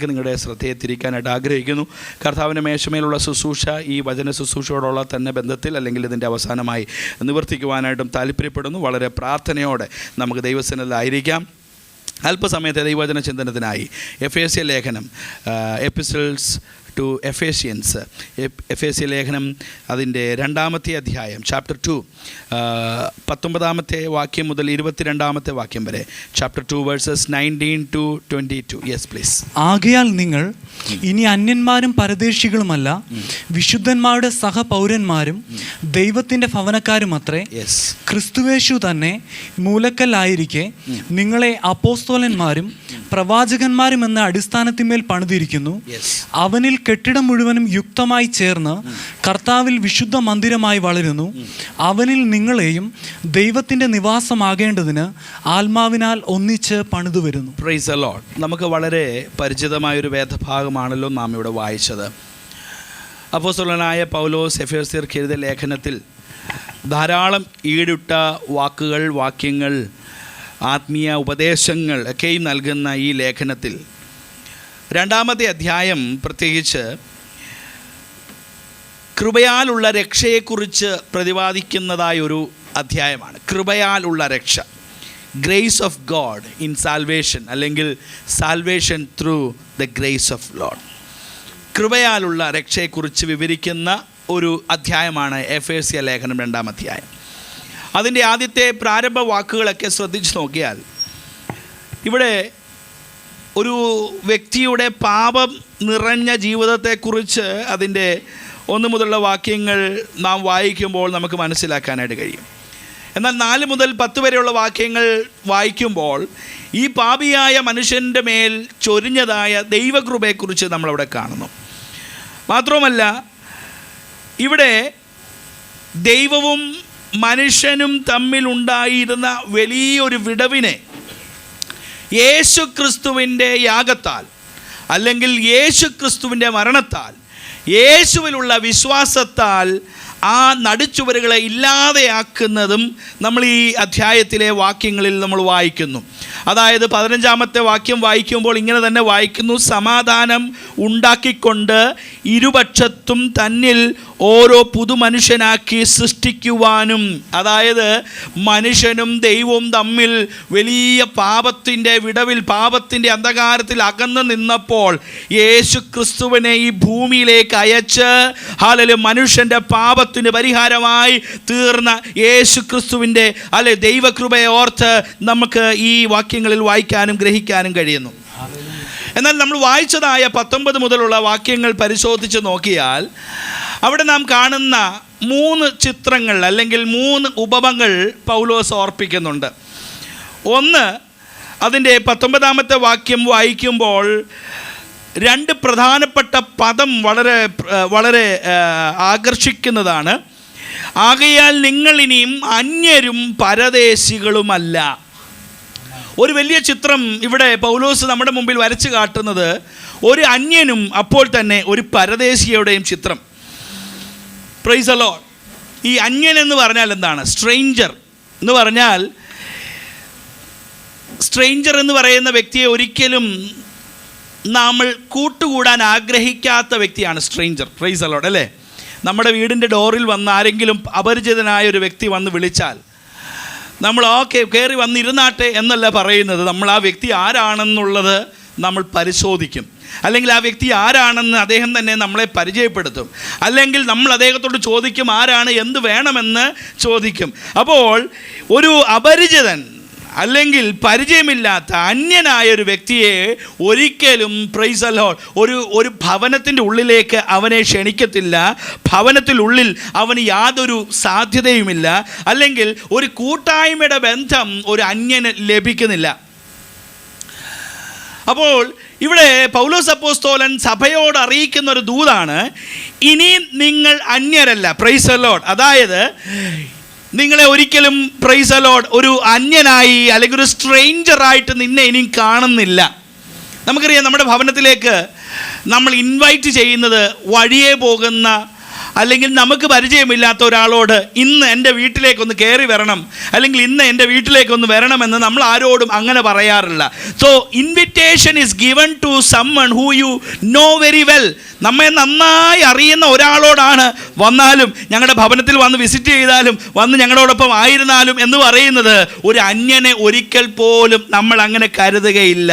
നിങ്ങളുടെ ശ്രദ്ധയെ തിരിക്കാനായിട്ട് ആഗ്രഹിക്കുന്നു. കർത്താവിൻ്റെ മേശമേലുള്ള ശുശ്രൂഷ ഈ വചന ശുശ്രൂഷയോടുള്ള തന്നെ ബന്ധത്തിൽ അല്ലെങ്കിൽ ഇതിൻ്റെ അവസാനമായി നിവർത്തിക്കുവാനായിട്ടും താല്പര്യപ്പെടുന്നു. വളരെ പ്രാർത്ഥനയോടെ നമുക്ക് ദൈവസന്നിധിയിലായിരിക്കാം. അല്പസമയത്തെ ദൈവവചന ചിന്തനത്തിനായി എഫേസ്യ ലേഖനം എപ്പിസ്റ്റൽസ് ടു എഫേഷ്യൻസ് എഫേസ്യ ലേഖനം അതിൻ്റെ 2-ാമത്തെ അധ്യായം ചാപ്റ്റർ 2 19-ാമത്തെ വാക്യം മുതൽ 22-ാമത്തെ വാക്യം വരെ. Chapter 2 versus 19 to 22. Yes please. ആകയാൽ നിങ്ങൾ ഇനി അന്യന്മാരും പരദേശികളുമല്ല, വിശുദ്ധന്മാരുടെ സഹപൗരന്മാരും ദൈവത്തിൻ്റെ ഭവനക്കാരുമത്രേ. ക്രിസ്തുവേശു തന്നെ മൂലക്കല്ലായിരിക്കെ നിങ്ങളെ അപ്പോസ്തലന്മാരും പ്രവാചകന്മാരും എന്ന അടിസ്ഥാനത്തിന്മേൽ പണിതിരിക്കുന്നു. അവനിൽ കെട്ടിടം മുഴുവനും യുക്തമായി ചേർന്ന് കർത്താവിൽ വിശുദ്ധ മന്ദിരമായി വളരുന്നു. അവനിൽ നിങ്ങളെയും ദൈവത്തിൻ്റെ നിവാസമാകേണ്ടതിന് ആത്മാവിനാൽ ഒന്നിച്ച് പണിതു വരുന്നു. Praise the Lord. നമുക്ക് വളരെ പരിചിതമായൊരു വേദഭാഗമാണല്ലോ നാം ഇവിടെ വായിച്ചത്. അപ്പോസ്തലനായ പൗലോസ് എഫേസ്യർക്ക് എഴുതിയ ലേഖനത്തിൽ ധാരാളം ഈടുറ്റ വാക്കുകൾ, വാക്യങ്ങൾ, ആത്മീയ ഉപദേശങ്ങൾ ഒക്കെയും നൽകുന്ന ഈ ലേഖനത്തിൽ 2-ാമത്തെ അധ്യായം പ്രത്യേകിച്ച് കൃപയാലുള്ള രക്ഷയെക്കുറിച്ച് പ്രതിപാദിക്കുന്നതായൊരു അധ്യായമാണ്. കൃപയാലുള്ള രക്ഷ, grace of God in salvation, അല്ലെങ്കിൽ salvation through the grace of Lord. കൃപയാലുള്ള രക്ഷയെക്കുറിച്ച് വിവരിക്കുന്ന ഒരു അധ്യായമാണ് എഫേസ്യ ലേഖനം 2-ാം അധ്യായം. അതിൻ്റെ ആദ്യത്തെ പ്രാരംഭ വാക്കുകളൊക്കെ ശ്രദ്ധിച്ച് നോക്കിയാൽ ഇവിടെ ഒരു വ്യക്തിയുടെ പാപം നിറഞ്ഞ ജീവിതത്തെക്കുറിച്ച് അതിൻ്റെ 1 മുതലുള്ള വാക്യങ്ങൾ നാം വായിക്കുമ്പോൾ നമുക്ക് മനസ്സിലാക്കാനായിട്ട് കഴിയും. എന്നാൽ 4 മുതൽ 10 വരെയുള്ള വാക്യങ്ങൾ വായിക്കുമ്പോൾ ഈ പാപിയായ മനുഷ്യൻ്റെ മേൽ ചൊരിഞ്ഞതായ ദൈവകൃപയെക്കുറിച്ച് നമ്മളവിടെ കാണുന്നു. മാത്രവുമല്ല, ഇവിടെ ദൈവവും മനുഷ്യനും തമ്മിലുണ്ടായിരുന്ന വലിയൊരു വിടവിനെ യേശു ക്രിസ്തുവിൻ്റെ യാഗത്താൽ, അല്ലെങ്കിൽ യേശു ക്രിസ്തുവിൻ്റെ മരണത്താൽ, യേശുവിലുള്ള വിശ്വാസത്താൽ ആ നടുച്ചുവരുകളെ ഇല്ലാതെയാക്കുന്നതും നമ്മൾ ഈ അധ്യായത്തിലെ വാക്യങ്ങളിൽ നമ്മൾ വായിക്കുന്നു. അതായത് 15-ാമത്തെ വാക്യം വായിക്കുമ്പോൾ ഇങ്ങനെ തന്നെ വായിക്കുന്നു: സമാധാനം ഉണ്ടാക്കിക്കൊണ്ട് ഇരുപക്ഷത്തും തന്നിൽ ഓരോ പുതുമനുഷ്യനാക്കി സൃഷ്ടിക്കുവാനും. അതായത് മനുഷ്യനും ദൈവവും തമ്മിൽ വലിയ പാപത്തിൻ്റെ വിടവിൽ, പാപത്തിൻ്റെ അന്ധകാരത്തിൽ അകന്നു നിന്നപ്പോൾ യേശു ക്രിസ്തുവിനെ ഈ ഭൂമിയിലേക്ക് അയച്ച് മനുഷ്യൻ്റെ പാപത്തിന് പരിഹാരമായി തീർന്ന യേശു ക്രിസ്തുവിൻ്റെ ദൈവകൃപയെ ഓർത്ത് നമുക്ക് ഈ വാക്യങ്ങളിൽ വായിക്കാനും ഗ്രഹിക്കാനും കഴിയുന്നു. എന്നാൽ നമ്മൾ വായിച്ചതായ 19 മുതലുള്ള വാക്യങ്ങൾ പരിശോധിച്ച് നോക്കിയാൽ അവിടെ നാം കാണുന്ന 3 ചിത്രങ്ങൾ അല്ലെങ്കിൽ 3 ഉപമകൾ പൗലോസ് ഓർപ്പിക്കുന്നുണ്ട്. ഒന്ന്, അതിൻ്റെ 19-ാമത്തെ വാക്യം വായിക്കുമ്പോൾ 2 പ്രധാനപ്പെട്ട പദം വളരെ വളരെ ആകർഷിക്കുന്നതാണ്. ആകയാൽ നിങ്ങൾ ഇനിയും അന്യരും പരദേശികളുമല്ല. ഒരു വലിയ ചിത്രം ഇവിടെ പൗലോസ് നമ്മുടെ മുമ്പിൽ വരച്ചു കാട്ടുന്നത് ഒരു അന്യനും അപ്പോൾ തന്നെ ഒരു പരദേശിയുടെയും ചിത്രം. Price the Lord. ഈ അന്യൻ എന്ന് പറഞ്ഞാൽ എന്താണ്? സ്ട്രേഞ്ചർ എന്ന് പറഞ്ഞാൽ, സ്ട്രേഞ്ചർ എന്ന് പറയുന്ന വ്യക്തിയെ ഒരിക്കലും നമ്മൾ കൂട്ടുകൂടാൻ ആഗ്രഹിക്കാത്ത വ്യക്തിയാണ് സ്ട്രേഞ്ചർ. പ്രൈസ് ദി ലോർഡ്, അല്ലേ? നമ്മുടെ വീടിൻ്റെ ഡോറിൽ വന്ന് ആരെങ്കിലും അപരിചിതനായ ഒരു വ്യക്തി വന്ന് വിളിച്ചാൽ നമ്മൾ ഓക്കെ കയറി വന്നിരുന്നാട്ടെ എന്നല്ല പറയുന്നത്. നമ്മൾ ആ വ്യക്തി ആരാണെന്നുള്ളത് നമ്മൾ പരിശോധിക്കും, അല്ലെങ്കിൽ ആ വ്യക്തി ആരാണെന്ന് അദ്ദേഹം തന്നെ നമ്മളെ പരിചയപ്പെടുത്തും, അല്ലെങ്കിൽ നമ്മൾ അദ്ദേഹത്തോട് ചോദിക്കും ആരാണ്, എന്ത് വേണമെന്ന് ചോദിക്കും. അപ്പോൾ ഒരു അപരിചിതൻ അല്ലെങ്കിൽ പരിചയമില്ലാത്ത അന്യനായ ഒരു വ്യക്തിയെ ഒരിക്കലും പ്രൈസ് ദി ലോർഡ് ഒരു ഭവനത്തിൻ്റെ ഉള്ളിലേക്ക് അവനെ ക്ഷണിക്കത്തില്ല. ഭവനത്തിനുള്ളിൽ അവന് യാതൊരു സാധ്യതയുമില്ല, അല്ലെങ്കിൽ ഒരു കൂട്ടായ്മയുടെ ബന്ധം ഒരു അന്യന് ലഭിക്കുന്നില്ല. അപ്പോൾ ഇവിടെ പൗലോസ് അപ്പോസ്തലൻ സഭയോട് അറിയിക്കുന്ന ഒരു ദൂതാണ്: ഇനി നിങ്ങൾ അന്യരല്ല. Price the Lord. അതായത് നിങ്ങളെ ഒരിക്കലും പ്രൈസ് ദി ലോർഡ് ഒരു അന്യനായി അല്ലെങ്കിൽ ഒരു സ്ട്രേഞ്ചറായിട്ട് നിന്നെ ഇനിയും കാണുന്നില്ല. നമുക്കറിയാം, നമ്മുടെ ഭവനത്തിലേക്ക് നമ്മൾ ഇൻവൈറ്റ് ചെയ്യുന്നത് വഴിയെ പോകുന്ന അല്ലെങ്കിൽ നമുക്ക് പരിചയമില്ലാത്ത ഒരാളോട് ഇന്ന് എൻ്റെ വീട്ടിലേക്കൊന്ന് കയറി വരണം, അല്ലെങ്കിൽ ഇന്ന് എൻ്റെ വീട്ടിലേക്കൊന്ന് വരണമെന്ന് നമ്മൾ ആരോടും അങ്ങനെ പറയാറില്ല. So invitation is given to someone who you know very well. നമ്മെ നന്നായി അറിയുന്ന ഒരാളോടാണ് വന്നാലും, ഞങ്ങളുടെ ഭവനത്തിൽ വന്ന് വിസിറ്റ് ചെയ്താലും, വന്ന് ഞങ്ങളോടൊപ്പം ആയിരുന്നാലും എന്ന് പറയുന്നത് ഒരു അന്യനെ ഒരിക്കൽ പോലും നമ്മൾ അങ്ങനെ കരുതുകയില്ല.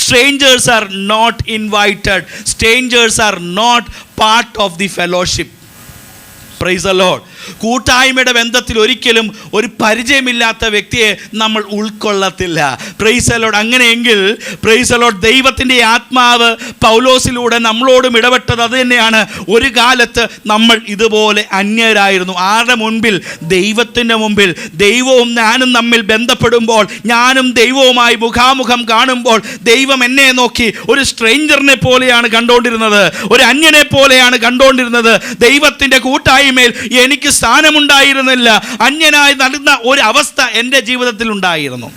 Strangers are not invited, strangers are not part of the fellowship. Praise the Lord. കൂട്ടായ്മയുടെ ബന്ധത്തിൽ ഒരിക്കലും ഒരു പരിചയമില്ലാത്ത വ്യക്തിയെ നമ്മൾ ഉൾക്കൊള്ളത്തില്ല. Praise the Lord. അങ്ങനെയെങ്കിൽ പ്രൈസ് ദി ലോർഡ്, ദൈവത്തിൻ്റെ ആത്മാവ് പൗലോസിലൂടെ നമ്മളോടും ഇടപെട്ടത് അത് തന്നെയാണ്. ഒരു കാലത്ത് നമ്മൾ ഇതുപോലെ അന്യരായിരുന്നു. ആരുടെ മുൻപിൽ? ദൈവത്തിൻ്റെ മുമ്പിൽ. ദൈവവും ഞാനും തമ്മിൽ ബന്ധപ്പെടുമ്പോൾ, ഞാനും ദൈവവുമായി മുഖാമുഖം കാണുമ്പോൾ, ദൈവം എന്നെ നോക്കി ഒരു സ്ട്രേഞ്ചറിനെ പോലെയാണ് കണ്ടുകൊണ്ടിരുന്നത്, ഒരു അന്യനെ പോലെയാണ് കണ്ടുകൊണ്ടിരുന്നത്. ദൈവത്തിൻ്റെ കൂട്ടായ്മയിൽ എനിക്ക് സ്ഥാനമുണ്ടായിരുന്നില്ല. അന്യനായി നടന്ന ഒരു അവസ്ഥ എൻ്റെ ജീവിതത്തിൽ ഉണ്ടായിരുന്നു.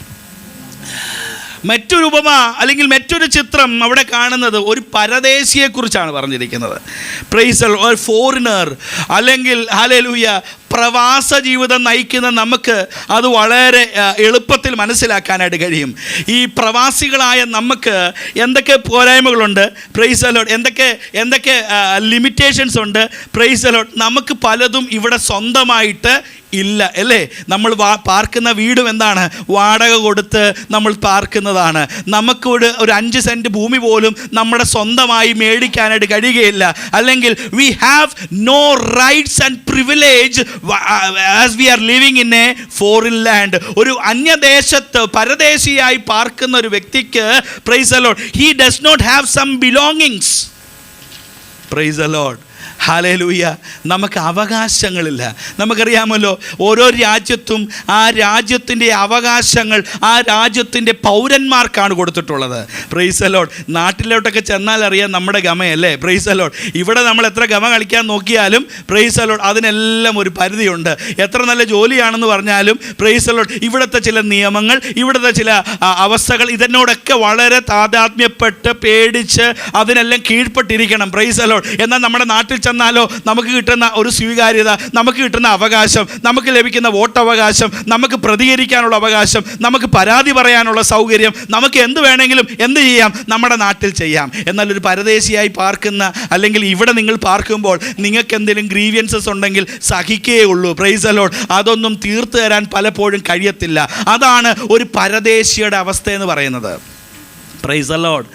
മറ്റൊരു ഉപമ അല്ലെങ്കിൽ മറ്റൊരു ചിത്രം അവിടെ കാണുന്നത് ഒരു പരദേശിയെക്കുറിച്ചാണ് പറഞ്ഞിരിക്കുന്നത്. പ്രൈസ് ഒരു ഫോറിനർ, അല്ലെങ്കിൽ ഹല്ലേലൂയ പ്രവാസ ജീവിതം നയിക്കുന്ന നമുക്ക് അത് വളരെ എളുപ്പത്തിൽ മനസ്സിലാക്കാനായിട്ട് കഴിയും. ഈ പ്രവാസികളായ നമുക്ക് എന്തൊക്കെ പോരായ്മകളുണ്ട്, പ്രൈസ് ദി ലോർഡ്, എന്തൊക്കെ ലിമിറ്റേഷൻസ് ഉണ്ട്. Price the Lord. നമുക്ക് പലതും ഇവിടെ സ്വന്തമായിട്ട് ഇല്ല, അല്ലേ? നമ്മൾ പാർക്കുന്ന വീടും എന്താണ്? വാടക കൊടുത്ത് നമ്മൾ പാർക്കുന്നതാണ്. നമുക്ക് ഒരു 5 സെൻറ്റ് ഭൂമി പോലും നമ്മുടെ സ്വന്തമായി മേടിക്കാനായിട്ട് കഴിയുകയില്ല. അല്ലെങ്കിൽ we have no rights and privilege as we are living in a foreign land. ഒരു അന്യദേശത്ത് പരദേശിയായി പാർക്കുന്ന ഒരു വ്യക്തിക്ക്, praise the Lord, he does not have some belongings. Praise the Lord. Hallelujah. നമുക്ക് അവകാശങ്ങളില്ല. നമുക്കറിയാമല്ലോ, ഓരോ രാജ്യത്തും ആ രാജ്യത്തിൻ്റെ അവകാശങ്ങൾ ആ രാജ്യത്തിൻ്റെ പൗരന്മാർക്കാണ് കൊടുത്തിട്ടുള്ളത്. Price the Lord. നാട്ടിലോട്ടൊക്കെ ചെന്നാൽ അറിയാം നമ്മുടെ ഗമയല്ലേ? Price the Lord. ഇവിടെ നമ്മൾ എത്ര ഗമ കളിക്കാൻ നോക്കിയാലും പ്രൈസ് ദി ലോർഡ് അതിനെല്ലാം ഒരു പരിധിയുണ്ട്. എത്ര നല്ല ജോലിയാണെന്ന് പറഞ്ഞാലും പ്രൈസ് ദി ലോർഡ് ഇവിടുത്തെ ചില നിയമങ്ങൾ, ഇവിടുത്തെ ചില അവസ്ഥകൾ, ഇതിനോടൊക്കെ വളരെ താതാത്മ്യപ്പെട്ട് പേടിച്ച് അതിനെല്ലാം കീഴ്പ്പെട്ടിരിക്കണം. Price the Lord. എന്നാൽ നമ്മുടെ നാട്ടിൽ ചെന്നാലോ നമുക്ക് കിട്ടുന്ന ഒരു സ്വീകാര്യത, നമുക്ക് കിട്ടുന്ന അവകാശം, നമുക്ക് ലഭിക്കുന്ന വോട്ടവകാശം, നമുക്ക് പ്രതികരിക്കാനുള്ള അവകാശം, നമുക്ക് പരാതി പറയാനുള്ള സൗകര്യം, നമുക്ക് എന്ത് വേണമെങ്കിലും എന്ത് ചെയ്യാം, നമ്മുടെ നാട്ടിൽ ചെയ്യാം. എന്നാൽ ഒരു പരദേശിയായി പാർക്കുന്ന, അല്ലെങ്കിൽ ഇവിടെ നിങ്ങൾ പാർക്കുമ്പോൾ നിങ്ങൾക്ക് എന്തെങ്കിലും ഗ്രീവിയൻസസ് ഉണ്ടെങ്കിൽ സഹിക്കേ ഉള്ളൂ. Price the Lord. അതൊന്നും തീർത്തു തരാൻ പലപ്പോഴും കഴിയത്തില്ല. അതാണ് ഒരു പരദേശിയുടെ അവസ്ഥ എന്ന് പറയുന്നത്. Price the Lord.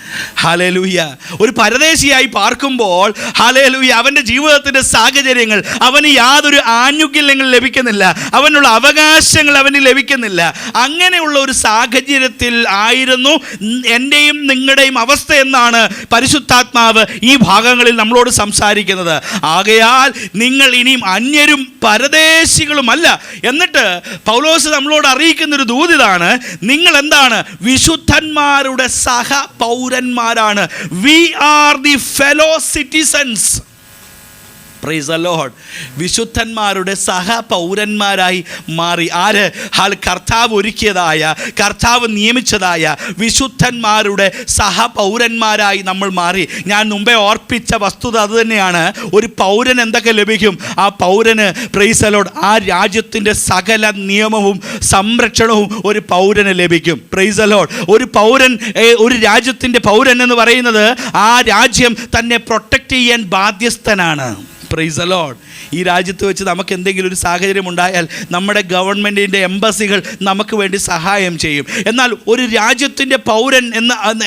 ഹല്ലേലൂയ. ഒരു പരദേശിയായി പാർക്കുമ്പോൾ ഹല്ലേലൂയ അവൻ്റെ ജീവിതത്തിൻ്റെ സാഹചര്യങ്ങൾ, അവന് യാതൊരു ആനുകൂല്യങ്ങൾ ലഭിക്കുന്നില്ല, അവനുള്ള അവകാശങ്ങൾ അവന് ലഭിക്കുന്നില്ല. അങ്ങനെയുള്ള ഒരു സാഹചര്യത്തിൽ ആയിരുന്നു എൻ്റെയും നിങ്ങളുടെയും അവസ്ഥ എന്നാണ് പരിശുദ്ധാത്മാവ് ഈ ഭാഗങ്ങളിൽ നമ്മളോട് സംസാരിക്കുന്നത്. ആകയാൽ നിങ്ങൾ ഇനിയും അന്യരും പരദേശികളുമല്ല. എന്നിട്ട് പൗലോസ് നമ്മളോട് അറിയിക്കുന്നൊരു ദൂതിതാണ്, നിങ്ങൾ എന്താണ്? വിശുദ്ധന്മാരുടെ പൗരന്മാരാണ്. We are the fellow citizens. Praise the Lord. വിശുദ്ധന്മാരുടെ സഹപൗരന്മാരായി മാറി. ആര്? കർത്താവ് ഒരുക്കിയതായ, കർത്താവ് നിയമിച്ചതായ വിശുദ്ധന്മാരുടെ സഹപൗരന്മാരായി നമ്മൾ മാറി. ഞാൻ മുമ്പേ ഓർപ്പിച്ച വസ്തുത അതുതന്നെയാണ്. ഒരു പൗരൻ എന്തൊക്കെ ലഭിക്കും? ആ പൗരന് പ്രൈസ് ദി ലോർഡ് ആ രാജ്യത്തിൻ്റെ സകല നിയമവും സംരക്ഷണവും ഒരു പൗരന് ലഭിക്കും. Price the Lord. ഒരു പൗരൻ, ഒരു രാജ്യത്തിൻ്റെ പൗരൻ എന്ന് പറയുന്നത് ആ രാജ്യം തന്നെ പ്രൊട്ടക്റ്റ് ചെയ്യാൻ ബാധ്യസ്ഥനാണ്. Price the Lord. ഈ രാജ്യത്ത് വെച്ച് നമുക്ക് എന്തെങ്കിലും ഒരു സാഹചര്യം ഉണ്ടായാൽ നമ്മുടെ ഗവൺമെൻറ്റിൻ്റെ എംബസികൾ നമുക്ക് വേണ്ടി സഹായം ചെയ്യും. എന്നാൽ ഒരു രാജ്യത്തിൻ്റെ പൗരൻ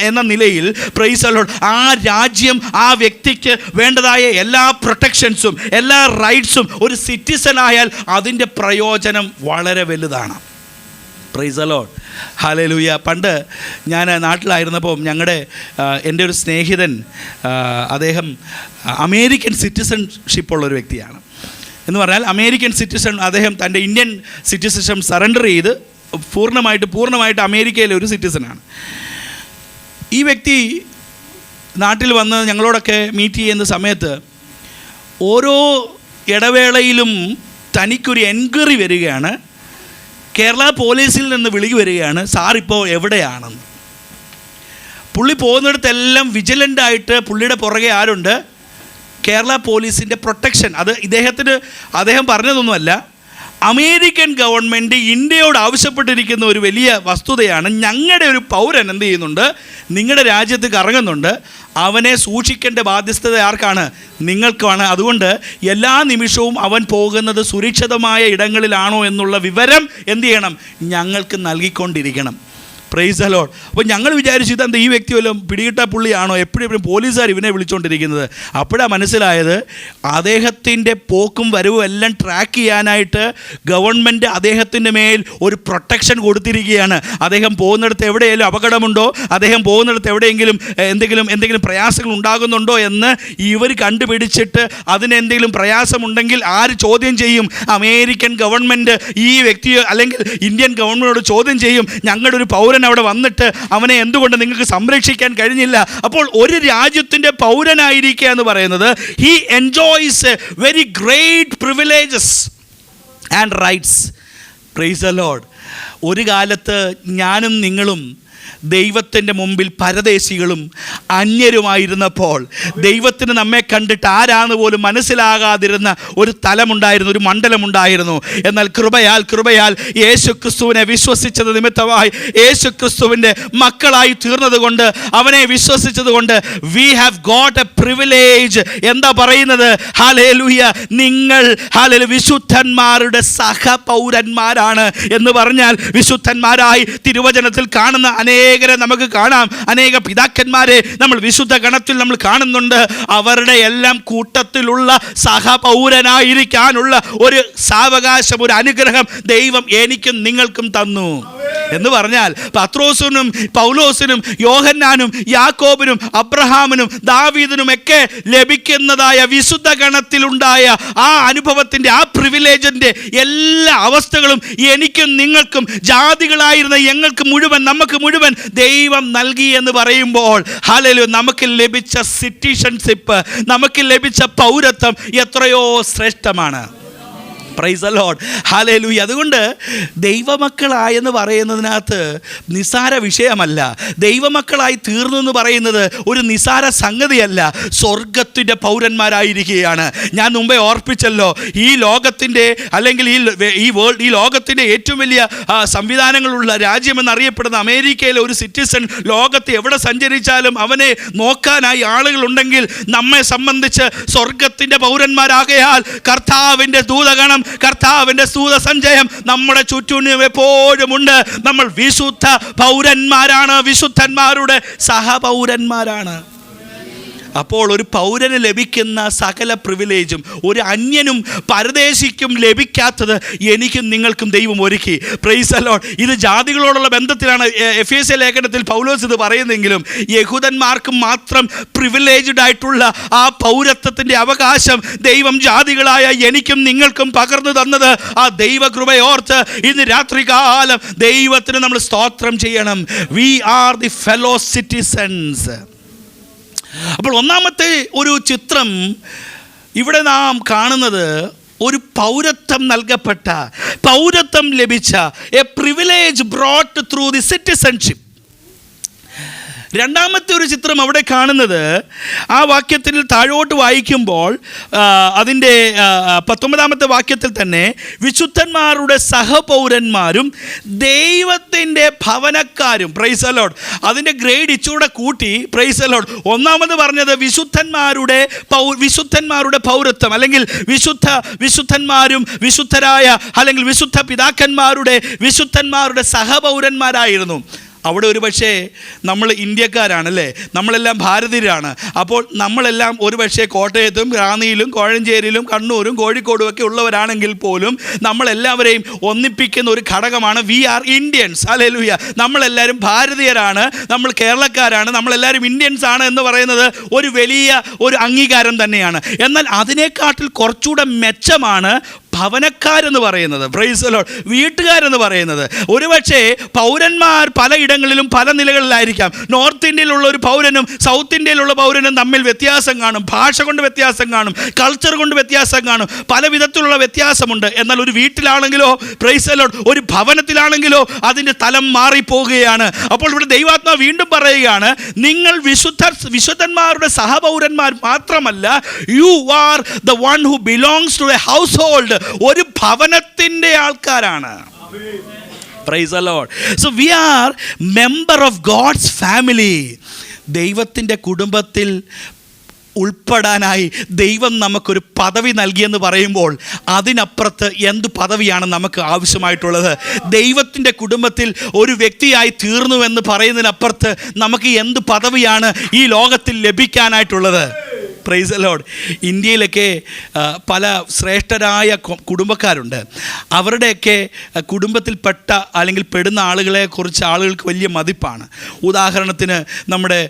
എന്ന നിലയിൽ പ്രൈസ് ദി ലോർഡ് ആ രാജ്യം ആ വ്യക്തിക്ക് വേണ്ടതായ എല്ലാ പ്രൊട്ടക്ഷൻസും എല്ലാ റൈറ്റ്സും ഒരു സിറ്റിസണായാൽ അതിൻ്റെ പ്രയോജനം വളരെ വലുതാണ്. Price the Lord. ഹല്ലേലൂയ. പണ്ട് ഞാൻ നാട്ടിലായിരുന്നപ്പോൾ എൻ്റെ ഒരു സ്നേഹിതൻ, അദ്ദേഹം അമേരിക്കൻ സിറ്റിസൺഷിപ്പുള്ളൊരു വ്യക്തിയാണ്. എന്ന് പറഞ്ഞാൽ അമേരിക്കൻ സിറ്റിസൺ, അദ്ദേഹം തൻ്റെ ഇന്ത്യൻ സിറ്റിസൺഷിപ്പ് സറണ്ടർ ചെയ്ത് പൂർണ്ണമായിട്ട് അമേരിക്കയിലെ ഒരു സിറ്റിസണാണ്. ഈ വ്യക്തി നാട്ടിൽ വന്ന് ഞങ്ങളോടൊക്കെ മീറ്റ് ചെയ്യുന്ന സമയത്ത് ഓരോ ഇടവേളയിലും തനിക്കൊരു എൻക്വയറി വരികയാണ്. കേരള പോലീസിൽ നിന്ന് വിളി വരികയാണ്, സാർ ഇപ്പോൾ എവിടെയാണെന്ന്. പുള്ളി പോകുന്നിടത്തെല്ലാം വിജിലൻ്റായിട്ട് പുള്ളിയുടെ പുറകെ ആരുണ്ട്? കേരള പോലീസിൻ്റെ പ്രൊട്ടക്ഷൻ, അത് അദ്ദേഹം പറഞ്ഞതൊന്നുമല്ല, അമേരിക്കൻ ഗവൺമെൻറ് ഇന്ത്യയോട് ആവശ്യപ്പെട്ടിരിക്കുന്ന ഒരു വലിയ വസ്തുതയാണ്. ഞങ്ങളുടെ ഒരു പൗരൻ എന്ത് ചെയ്യുന്നുണ്ട്, നിങ്ങളുടെ രാജ്യത്ത് കറങ്ങുന്നുണ്ട്, അവനെ സൂക്ഷിക്കേണ്ട ബാധ്യസ്ഥത ആർക്കാണ്? നിങ്ങൾക്കാണ്. അതുകൊണ്ട് എല്ലാ നിമിഷവും അവൻ പോകുന്നത് സുരക്ഷിതമായ ഇടങ്ങളിലാണോ എന്നുള്ള വിവരം എന്ത് ചെയ്യണം? ഞങ്ങൾക്ക് നൽകിക്കൊണ്ടിരിക്കണം. Price the Lord. അപ്പോൾ ഞങ്ങൾ വിചാരിച്ചു ഇതെന്താ ഈ വ്യക്തി വല്ലതും പിടികിട്ട പുള്ളിയാണോ, എപ്പോഴും പോലീസുകാർ ഇവനെ വിളിച്ചുകൊണ്ടിരിക്കുന്നത്. അപ്പോഴാണ് മനസ്സിലായത് അദ്ദേഹത്തിൻ്റെ പോക്കും വരവും എല്ലാം ട്രാക്ക് ചെയ്യാനായിട്ട് ഗവൺമെൻറ് അദ്ദേഹത്തിൻ്റെ മേൽ ഒരു പ്രൊട്ടക്ഷൻ കൊടുത്തിരിക്കുകയാണ്. അദ്ദേഹം പോകുന്നിടത്ത് എവിടെയെങ്കിലും അപകടമുണ്ടോ, അദ്ദേഹം പോകുന്നിടത്ത് എവിടെയെങ്കിലും എന്തെങ്കിലും പ്രയാസങ്ങൾ ഉണ്ടാകുന്നുണ്ടോ എന്ന് ഇവർ കണ്ടുപിടിച്ചിട്ട് അതിനെന്തെങ്കിലും പ്രയാസമുണ്ടെങ്കിൽ ആര് ചോദ്യം ചെയ്യും? അമേരിക്കൻ ഗവൺമെൻറ് ഈ വ്യക്തിയെ അല്ലെങ്കിൽ ഇന്ത്യൻ ഗവൺമെൻറ്റിനോട് ചോദ്യം ചെയ്യും. ഞങ്ങളുടെ ഒരു പൗരൻ അവിടെ വന്നിട്ട് അവനെ എന്തുകൊണ്ട് നിങ്ങൾക്ക് സംരക്ഷിക്കാൻ കഴിഞ്ഞില്ല? അപ്പോൾ ഒരു രാജ്യത്തിൻ്റെ പൗരനായിരിക്കുക എന്ന് പറയുന്നത് he enjoys very great privileges and rights. Price the Lord. ഒരു കാലത്ത് ഞാനും നിങ്ങളും ദൈവത്തിൻ്റെ മുമ്പിൽ പരദേശികളും അന്യരുമായിരുന്നപ്പോൾ ദൈവത്തിന് നമ്മെ കണ്ടിട്ട് ആരാന്ന് പോലും മനസ്സിലാകാതിരുന്ന ഒരു തലമുണ്ടായിരുന്നു, ഒരു മണ്ഡലമുണ്ടായിരുന്നു. എന്നാൽ കൃപയാൽ യേശുക്രിസ്തുവിനെ വിശ്വസിച്ചത് നിമിത്തമായി, യേശുക്രിസ്തുവിൻ്റെ മക്കളായി തീർന്നത് കൊണ്ട്, അവനെ വിശ്വസിച്ചത് കൊണ്ട് we have got A privilege. എന്താ പറയുന്നത്? ഹല്ലേലൂയ, നിങ്ങൾ വിശുദ്ധന്മാരുടെ സഹപൗരന്മാരാണ് എന്ന് പറഞ്ഞാൽ വിശുദ്ധന്മാരായി തിരുവചനത്തിൽ കാണുന്ന അനേകരെ നമുക്ക് കാണാം. അനേക പിതാക്കന്മാരെ നമ്മൾ വിശുദ്ധ ഗണത്തിൽ നമ്മൾ കാണുന്നുണ്ട്. അവരുടെ എല്ലാം കൂട്ടത്തിലുള്ള സഹപൗരനായിരിക്കാനുള്ള ഒരു സാവകാശം, ഒരു അനുഗ്രഹം ദൈവം എനിക്കും നിങ്ങൾക്കും തന്നു എന്ന് പറഞ്ഞാൽ പത്രോസിനും പൗലോസിനും യോഹന്നാനും യാക്കോബിനും അബ്രഹാമിനും ദാവീദിനും ഒക്കെ ലഭിക്കുന്നതായ വിശുദ്ധ ഗണത്തിലുണ്ടായ ആ അനുഭവത്തിൻ്റെ, ആ പ്രിവിലേജിൻ്റെ എല്ലാ അവസ്ഥകളും എനിക്കും നിങ്ങൾക്കും, ജാതികളായിരുന്ന ഞങ്ങൾക്ക് മുഴുവൻ, നമുക്ക് മുഴുവൻ ദൈവം നൽകി എന്ന് പറയുമ്പോൾ ഹല്ലേലൂയ, നമുക്ക് ലഭിച്ച സിറ്റിസൺഷിപ്പ്, നമുക്ക് ലഭിച്ച പൗരത്വം എത്രയോ ശ്രേഷ്ഠമാണ്. Praise the Lord. ഹല്ലേലൂയ. അതുകൊണ്ട് ദൈവമക്കളായെന്ന് പറയുന്നതിനകത്ത് നിസാര വിഷയമല്ല. ദൈവമക്കളായി തീർന്നു എന്ന് പറയുന്നത് ഒരു നിസാര സംഗതിയല്ല. സ്വർഗത്തിൻ്റെ പൗരന്മാരായിരിക്കുകയാണ്. ഞാൻ മുമ്പേ ഓർപ്പിച്ചല്ലോ, ഈ ലോകത്തിൻ്റെ അല്ലെങ്കിൽ ഈ ലോകത്തിൻ്റെ ഏറ്റവും വലിയ സംവിധാനങ്ങളുള്ള രാജ്യമെന്നറിയപ്പെടുന്ന അമേരിക്കയിലെ ഒരു സിറ്റിസൺ ലോകത്ത് എവിടെ സഞ്ചരിച്ചാലും അവനെ നോക്കാനായി ആളുകളുണ്ടെങ്കിൽ നമ്മെ സംബന്ധിച്ച് സ്വർഗത്തിൻ്റെ പൗരന്മാരാകയാൽ കർത്താവിൻ്റെ ദൂതഗണം, കർത്താവിൻ്റെ സൂതസഞ്ചയം നമ്മുടെ ചുറ്റും എപ്പോഴും ഉണ്ട്. നമ്മൾ വിശുദ്ധ പൗരന്മാരാണ്, വിശുദ്ധന്മാരുടെ സഹപൗരന്മാരാണ്. അപ്പോൾ ഒരു പൗരന് ലഭിക്കുന്ന സകല പ്രിവിലേജും ഒരു അന്യനും പരദേശിക്കും ലഭിക്കാത്തത് എനിക്കും നിങ്ങൾക്കും ദൈവം ഒരുക്കി. Price the Lord. ഇത് ജാതികളോടുള്ള ബന്ധത്തിലാണ് എഫേസ്യ ലേഖനത്തിൽ പൗലോസ് ഇത് പറയുന്നെങ്കിലും യഹൂദന്മാർക്ക് മാത്രം പ്രിവിലേജ്ഡ് ആയിട്ടുള്ള ആ പൗരത്വത്തിൻ്റെ അവകാശം ദൈവം ജാതികളായ എനിക്കും നിങ്ങൾക്കും പകർന്നു തന്നത് ആ ദൈവകൃപയോർത്ത് ഇന്ന് രാത്രികാലം ദൈവത്തിന് നമ്മൾ സ്തോത്രം ചെയ്യണം. We are the fellow citizens. അപ്പോൾ ഒന്നാമത്തെ ഒരു ചിത്രം ഇവിടെ നാം കാണുന്നത് ഒരു പൗരത്വം നൽകപ്പെട്ട, പൗരത്വം ലഭിച്ച, A privilege brought through the citizenship. രണ്ടാമത്തെ ഒരു ചിത്രം അവിടെ കാണുന്നത് ആ വാക്യത്തിൽ താഴോട്ട് വായിക്കുമ്പോൾ അതിൻ്റെ 19ാമത്തെ വാക്യത്തിൽ തന്നെ വിശുദ്ധന്മാരുടെ സഹപൗരന്മാരും ദൈവത്തിൻ്റെ ഭവനക്കാരും. Praise the Lord. അതിൻ്റെ ഗ്രേഡ് ഇച്ചൂടെ കൂട്ടി. Praise the Lord. ഒന്നാമത് പറഞ്ഞത് വിശുദ്ധന്മാരുടെ പൗരത്വം അല്ലെങ്കിൽ വിശുദ്ധന്മാരും വിശുദ്ധരായ അല്ലെങ്കിൽ വിശുദ്ധ വിശുദ്ധന്മാരുടെ സഹപൗരന്മാരായിരുന്നു. അവിടെ ഒരു പക്ഷേ നമ്മൾ ഇന്ത്യക്കാരാണല്ലേ, നമ്മളെല്ലാം ഭാരതീയരാണ്. അപ്പോൾ നമ്മളെല്ലാം ഒരു പക്ഷേ കോട്ടയത്തും റാന്നിയിലും കോഴഞ്ചേരിയിലും കണ്ണൂരും കോഴിക്കോടും ഒക്കെ ഉള്ളവരാണെങ്കിൽ പോലും നമ്മളെല്ലാവരെയും ഒന്നിപ്പിക്കുന്ന ഒരു ഘടകമാണ് വി ആർ ഇന്ത്യൻസ്. ഹല്ലേലൂയ. നമ്മളെല്ലാവരും ഭാരതീയരാണ്, നമ്മൾ കേരളക്കാരാണ്, നമ്മളെല്ലാവരും ഇന്ത്യൻസ് ആണ് എന്ന് പറയുന്നത് ഒരു വലിയ ഒരു അംഗീകാരം തന്നെയാണ്. എന്നാൽ അതിനേക്കാട്ടിൽ കുറച്ചുകൂടെ മെച്ചമാണ് ഭവനക്കാരെന്ന് പറയുന്നത്, പ്രൈസ് ദി ലോർഡ്, വീട്ടുകാരെന്ന് പറയുന്നത് ഒരുപക്ഷെ പൗരന്മാർ പലയിടങ്ങളിലും പല നിലകളിലായിരിക്കാം. നോർത്ത് ഇന്ത്യയിലുള്ള ഒരു പൗരനും സൗത്ത് ഇന്ത്യയിലുള്ള പൗരനും തമ്മിൽ വ്യത്യാസം കാണും, ഭാഷ കൊണ്ട് വ്യത്യാസം കാണും, കൾച്ചർ കൊണ്ട് വ്യത്യാസം കാണും, പല വിധത്തിലുള്ള വ്യത്യാസമുണ്ട്. എന്നാൽ ഒരു വീട്ടിലാണെങ്കിലോ, പ്രൈസ് ദി ലോർഡ്, ഒരു ഭവനത്തിലാണെങ്കിലോ അതിൻ്റെ തലം മാറിപ്പോവുകയാണ്. അപ്പോൾ ഇവിടെ ദൈവാത്മാവ് വീണ്ടും പറയുകയാണ്, നിങ്ങൾ വിശുദ്ധന്മാരുടെ സഹപൗരന്മാർ മാത്രമല്ല, you are the one who belongs to a household. ഒരു ഭവനത്തിൻ്റെ ആൾക്കാരാണ്. Praise the Lord. So we are member of God's family. ദൈവത്തിൻ്റെ കുടുംബത്തിൽ ഉൾപ്പെടാനായി ദൈവം നമുക്കൊരു പദവി നൽകിയെന്ന് പറയുമ്പോൾ അതിനപ്പുറത്ത് എന്ത് പദവിയാണ് നമുക്ക് ആവശ്യമായിട്ടുള്ളത്? ദൈവത്തിൻ്റെ കുടുംബത്തിൽ ഒരു വ്യക്തിയായി തീർന്നുവെന്ന് പറയുന്നതിനപ്പുറത്ത് നമുക്ക് എന്ത് പദവിയാണ് ഈ ലോകത്തിൽ ലഭിക്കാനായിട്ടുള്ളത്? Price the Lord. ഇന്ത്യയിലൊക്കെ പല ശ്രേഷ്ഠരായ കുടുംബക്കാരുണ്ട്. അവരുടെയൊക്കെ കുടുംബത്തിൽപ്പെട്ട അല്ലെങ്കിൽ പെടുന്ന ആളുകളെക്കുറിച്ച് ആളുകൾക്ക് വലിയ മതിപ്പാണ്. ഉദാഹരണത്തിന് നമ്മുടെ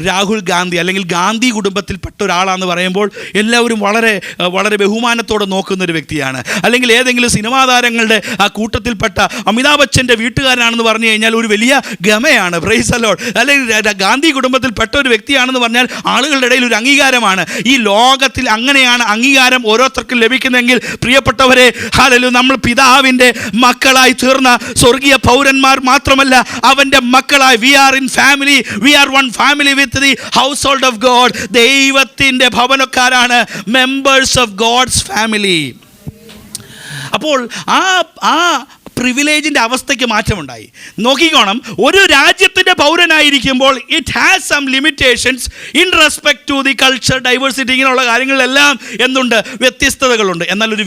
രാഹുൽ ഗാന്ധി അല്ലെങ്കിൽ ഗാന്ധി കുടുംബത്തിൽപ്പെട്ട ഒരാളാണെന്ന് പറയുമ്പോൾ എല്ലാവരും വളരെ വളരെ ബഹുമാനത്തോടെ നോക്കുന്നൊരു വ്യക്തിയാണ്. അല്ലെങ്കിൽ ഏതെങ്കിലും സിനിമാ താരങ്ങളുടെ ആ കൂട്ടത്തിൽപ്പെട്ട അമിതാഭ് ബച്ചൻ്റെ വീട്ടുകാരനാണെന്ന് പറഞ്ഞു കഴിഞ്ഞാൽ ഒരു വലിയ ഗമയാണ്. Price the Lord. അല്ലെങ്കിൽ ഗാന്ധി കുടുംബത്തിൽപ്പെട്ട ഒരു വ്യക്തിയാണെന്ന് പറഞ്ഞാൽ ആളുകളുടെ ഇടയിൽ ഒരു അംഗീകാരമാണ്. ഈ ലോകത്തിൽ അങ്ങനെയാണ് അംഗീകാരം ഓരോരുത്തർക്കും ലഭിക്കുന്നെങ്കിൽ പ്രിയപ്പെട്ടവരെ, ഹല്ലേലൂയ, നമ്മൾ പിതാവിൻ്റെ മക്കളായി തീർന്ന സ്വർഗീയ പൗരന്മാർ മാത്രമല്ല, അവൻ്റെ മക്കളായി we are in family, we are one family with the household of God. ദൈവത്തിൻ്റെ ഭവനക്കാരാണ്, മെമ്പേഴ്സ് ഓഫ് ഗോഡ്സ് ഫാമിലി. അപ്പോൾ ആ പ്രിവിലേജിൻ്റെ അവസ്ഥയ്ക്ക് മാറ്റമുണ്ടായി. നോക്കിക്കോണം, ഒരു രാജ്യത്തിൻ്റെ പൗരനായിരിക്കുമ്പോൾ it has some limitations in respect to the culture diversity. ഇങ്ങനെയുള്ള കാര്യങ്ങളിലെല്ലാം എന്തുണ്ട്? വ്യത്യസ്തതകളുണ്ട്. എന്നാൽ ഒരു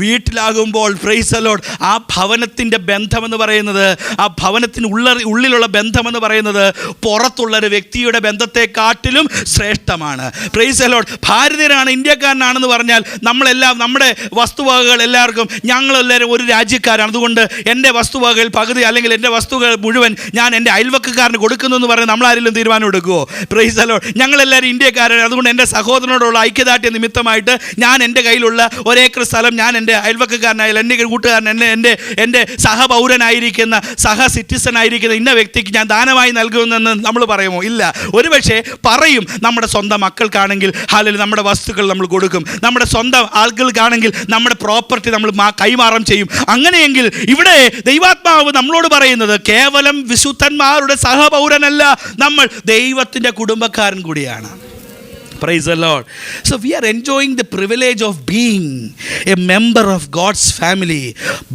വീട്ടിലാകുമ്പോൾ പ്രൈസ് ദി ലോർഡ്, ആ ഭവനത്തിൻ്റെ ബന്ധമെന്ന് പറയുന്നത്, ആ ഭവനത്തിന് ഉള്ളിലുള്ള ബന്ധമെന്ന് പറയുന്നത് പുറത്തുള്ളൊരു വ്യക്തിയുടെ ബന്ധത്തെക്കാട്ടിലും ശ്രേഷ്ഠമാണ്. Praise the Lord. ഭാരതീയനാണ്, ഇന്ത്യക്കാരനാണെന്ന് പറഞ്ഞാൽ നമ്മളെല്ലാം, നമ്മുടെ വസ്തുവകകൾ എല്ലാവർക്കും, ഞങ്ങളെല്ലാവരും ഒരു രാജ്യക്കാരാണ്, അതുകൊണ്ട് എൻ്റെ വസ്തുവകകൾ പകുതി അല്ലെങ്കിൽ എൻ്റെ വസ്തുക്കൾ മുഴുവൻ ഞാൻ എൻ്റെ അയൽവക്കക്കാരന് കൊടുക്കുന്നു എന്ന് പറഞ്ഞ് നമ്മളാരെങ്കിലും തീരുമാനം എടുക്കുമോ? Price the Lord. ഞങ്ങളെല്ലാവരും ഇന്ത്യക്കാരാണ്, അതുകൊണ്ട് എൻ്റെ സഹോദരനോടുള്ള ഐക്യദാർഢ്യ നിമിത്തമായിട്ട് ഞാൻ എൻ്റെ കയ്യിലുള്ള ഒരേക്കർ സ്ഥലം ഞാൻ എൻ്റെ അയൽവക്കക്കാരനായാലും എൻ്റെ കൂട്ടുകാരൻ, എൻ്റെ സഹപൗരനായിരിക്കുന്ന സിറ്റിസൺ ആയിരിക്കുന്ന ഇന്ന വ്യക്തിക്ക് ഞാൻ ദാനമായി നൽകുമെന്ന് നമ്മൾ പറയുമോ? ഇല്ല. ഒരുപക്ഷെ പറയും, നമ്മുടെ സ്വന്തം മക്കൾക്കാണെങ്കിൽ അല്ലെങ്കിൽ നമ്മുടെ വസ്തുക്കൾ നമ്മൾ കൊടുക്കും, നമ്മുടെ സ്വന്തം ആളുകൾക്കാണെങ്കിൽ നമ്മുടെ പ്രോപ്പർട്ടി നമ്മൾ കൈമാറം ചെയ്യും. അങ്ങനെയെങ്കിൽ ഇവിടെ ദൈവാത്മാവ് നമ്മളോട് പറയുന്നത് കേവലം വിശുദ്ധന്മാരുടെ സഹപൗരനല്ല, നമ്മൾ ദൈവത്തിൻ്റെ കുടുംബക്കാരൻ കൂടിയാണ്. Praise the Lord. So we are enjoying the privilege of being a member of God's family,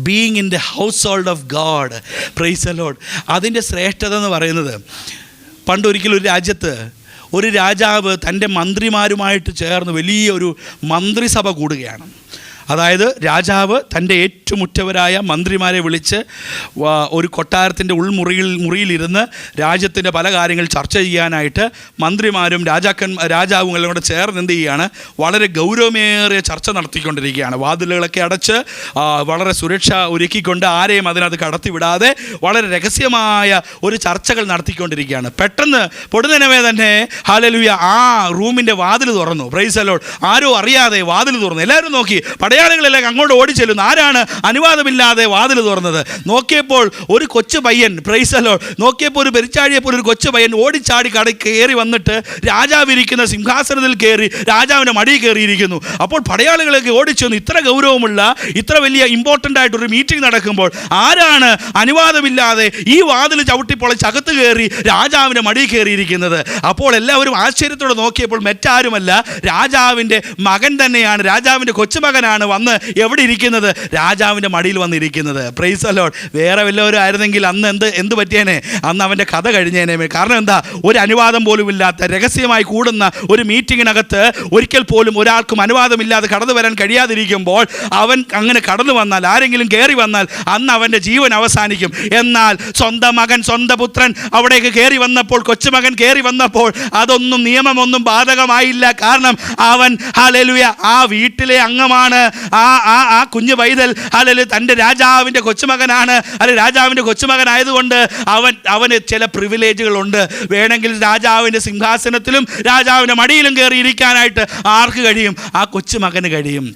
being in the household of God. Praise the Lord. അതിൻ്റെ ശ്രേഷ്ഠത എന്ന് പറയുന്നത്, പണ്ടൊരിക്കലും ഒരു രാജ്യത്ത് ഒരു രാജാവ് തൻ്റെ മന്ത്രിമാരുമായിട്ട് ചേർന്ന് വലിയൊരു മന്ത്രിസഭ കൂടുകയാണ്. അതായത് രാജാവ് തൻ്റെ ഏറ്റവും ഉറ്റവരായ മന്ത്രിമാരെ വിളിച്ച് ഒരു കൊട്ടാരത്തിൻ്റെ മുറിയിലിരുന്ന് രാജ്യത്തിൻ്റെ പല കാര്യങ്ങൾ ചർച്ച ചെയ്യാനായിട്ട് മന്ത്രിമാരും രാജാവും എല്ലാം കൂടെ ചേർന്ന് എന്ത് ചെയ്യുകയാണ്? വളരെ ഗൗരവമേറിയ ചർച്ച നടത്തിക്കൊണ്ടിരിക്കുകയാണ്. വാതിലുകളൊക്കെ അടച്ച് വളരെ സുരക്ഷ ഒരുക്കിക്കൊണ്ട് ആരെയും അതിനകത്ത് കടത്തിവിടാതെ വളരെ രഹസ്യമായ ഒരു ചർച്ചകൾ നടത്തിക്കൊണ്ടിരിക്കുകയാണ്. പെട്ടെന്ന് പൊടുന്നനവേ തന്നെ ഹല്ലേലൂയ ആ റൂമിൻ്റെ വാതിൽ തുറന്നു. Price the Lord. ആരോ അറിയാതെ വാതിൽ തുറന്നു. എല്ലാവരും നോക്കി, പടയാളികളെല്ലാം അങ്ങോട്ട് ഓടിച്ചെല്ലുന്നു. ആരാണ് അനുവാദമില്ലാതെ വാതിൽ തുറന്നത്? നോക്കിയപ്പോൾ ഒരു കൊച്ചു പയ്യൻ, പ്രൈസ് ദി ലോർഡ്, നോക്കിയപ്പോൾ ഒരു പെരിച്ചാഴിയെപ്പോലെ ഒരു കൊച്ചു പയ്യൻ ഓടിച്ചാടി കയറി വന്നിട്ട് രാജാവിരിക്കുന്ന സിംഹാസനത്തിൽ കയറി രാജാവിൻ്റെ മടിയിൽ കയറിയിരിക്കുന്നു. അപ്പോൾ പടയാളികളൊക്കെ ഓടിച്ചെന്നു. ഇത്ര ഗൗരവമുള്ള, ഇത്ര വലിയ ഇമ്പോർട്ടൻ്റ് ആയിട്ടൊരു മീറ്റിംഗ് നടക്കുമ്പോൾ ആരാണ് അനുവാദമില്ലാതെ ഈ വാതിൽ ചവിട്ടിപ്പൊളച്ച് അകത്ത് കയറി രാജാവിൻ്റെ മടിയിൽ കയറിയിരിക്കുന്നത്? അപ്പോൾ എല്ലാവരും ആശ്ചര്യത്തോടെ നോക്കിയപ്പോൾ മറ്റാരുമല്ല, രാജാവിൻ്റെ മകൻ തന്നെയാണ്, രാജാവിൻ്റെ കൊച്ചുമകനാണ് വന്ന് എവിടെ ഇരിക്കുന്നത്? രാജാവിൻ്റെ മടിയിൽ വന്നിരിക്കുന്നത്. Price the Lord. വേറെ വല്ലവരും ആയിരുന്നെങ്കിൽ അന്ന് എന്ത് പറ്റിയേനെ? അന്ന് അവൻ്റെ കഥ കഴിഞ്ഞേനെ. കാരണം എന്താ? ഒരു അനുവാദം പോലും ഇല്ലാത്ത രഹസ്യമായി കൂടുന്ന ഒരു മീറ്റിങ്ങിനകത്ത് ഒരിക്കൽ പോലും ഒരാൾക്കും അനുവാദമില്ലാതെ കടന്നു വരാൻ കഴിയാതിരിക്കുമ്പോൾ അവൻ അങ്ങനെ കടന്നു വന്നാൽ, ആരെങ്കിലും കയറി വന്നാൽ അന്ന് അവൻ്റെ ജീവൻ അവസാനിക്കും. എന്നാൽ സ്വന്തം മകൻ, സ്വന്തം പുത്രൻ അവിടേക്ക് കയറി വന്നപ്പോൾ, കൊച്ചുമകൻ കയറി വന്നപ്പോൾ അതൊന്നും നിയമമൊന്നും ബാധകമായില്ല. കാരണം അവൻ ഹല്ലേലൂയ ആ വീട്ടിലെ അംഗമാണ്. ആ കുഞ്ഞു പൈതൽ ഹല്ലേലൂയ തൻ്റെ രാജാവിൻ്റെ കൊച്ചുമകനാണ്. അല്ലെങ്കിൽ രാജാവിൻ്റെ കൊച്ചുമകനായതുകൊണ്ട് അവന് ചില പ്രിവിലേജുകളുണ്ട്. വേണമെങ്കിൽ രാജാവിൻ്റെ സിംഹാസനത്തിലും രാജാവിൻ്റെ മടിയിലും കയറി ഇരിക്കാനായിട്ട് ആർക്ക് കഴിയും? ആ കൊച്ചുമകന് കഴിയും.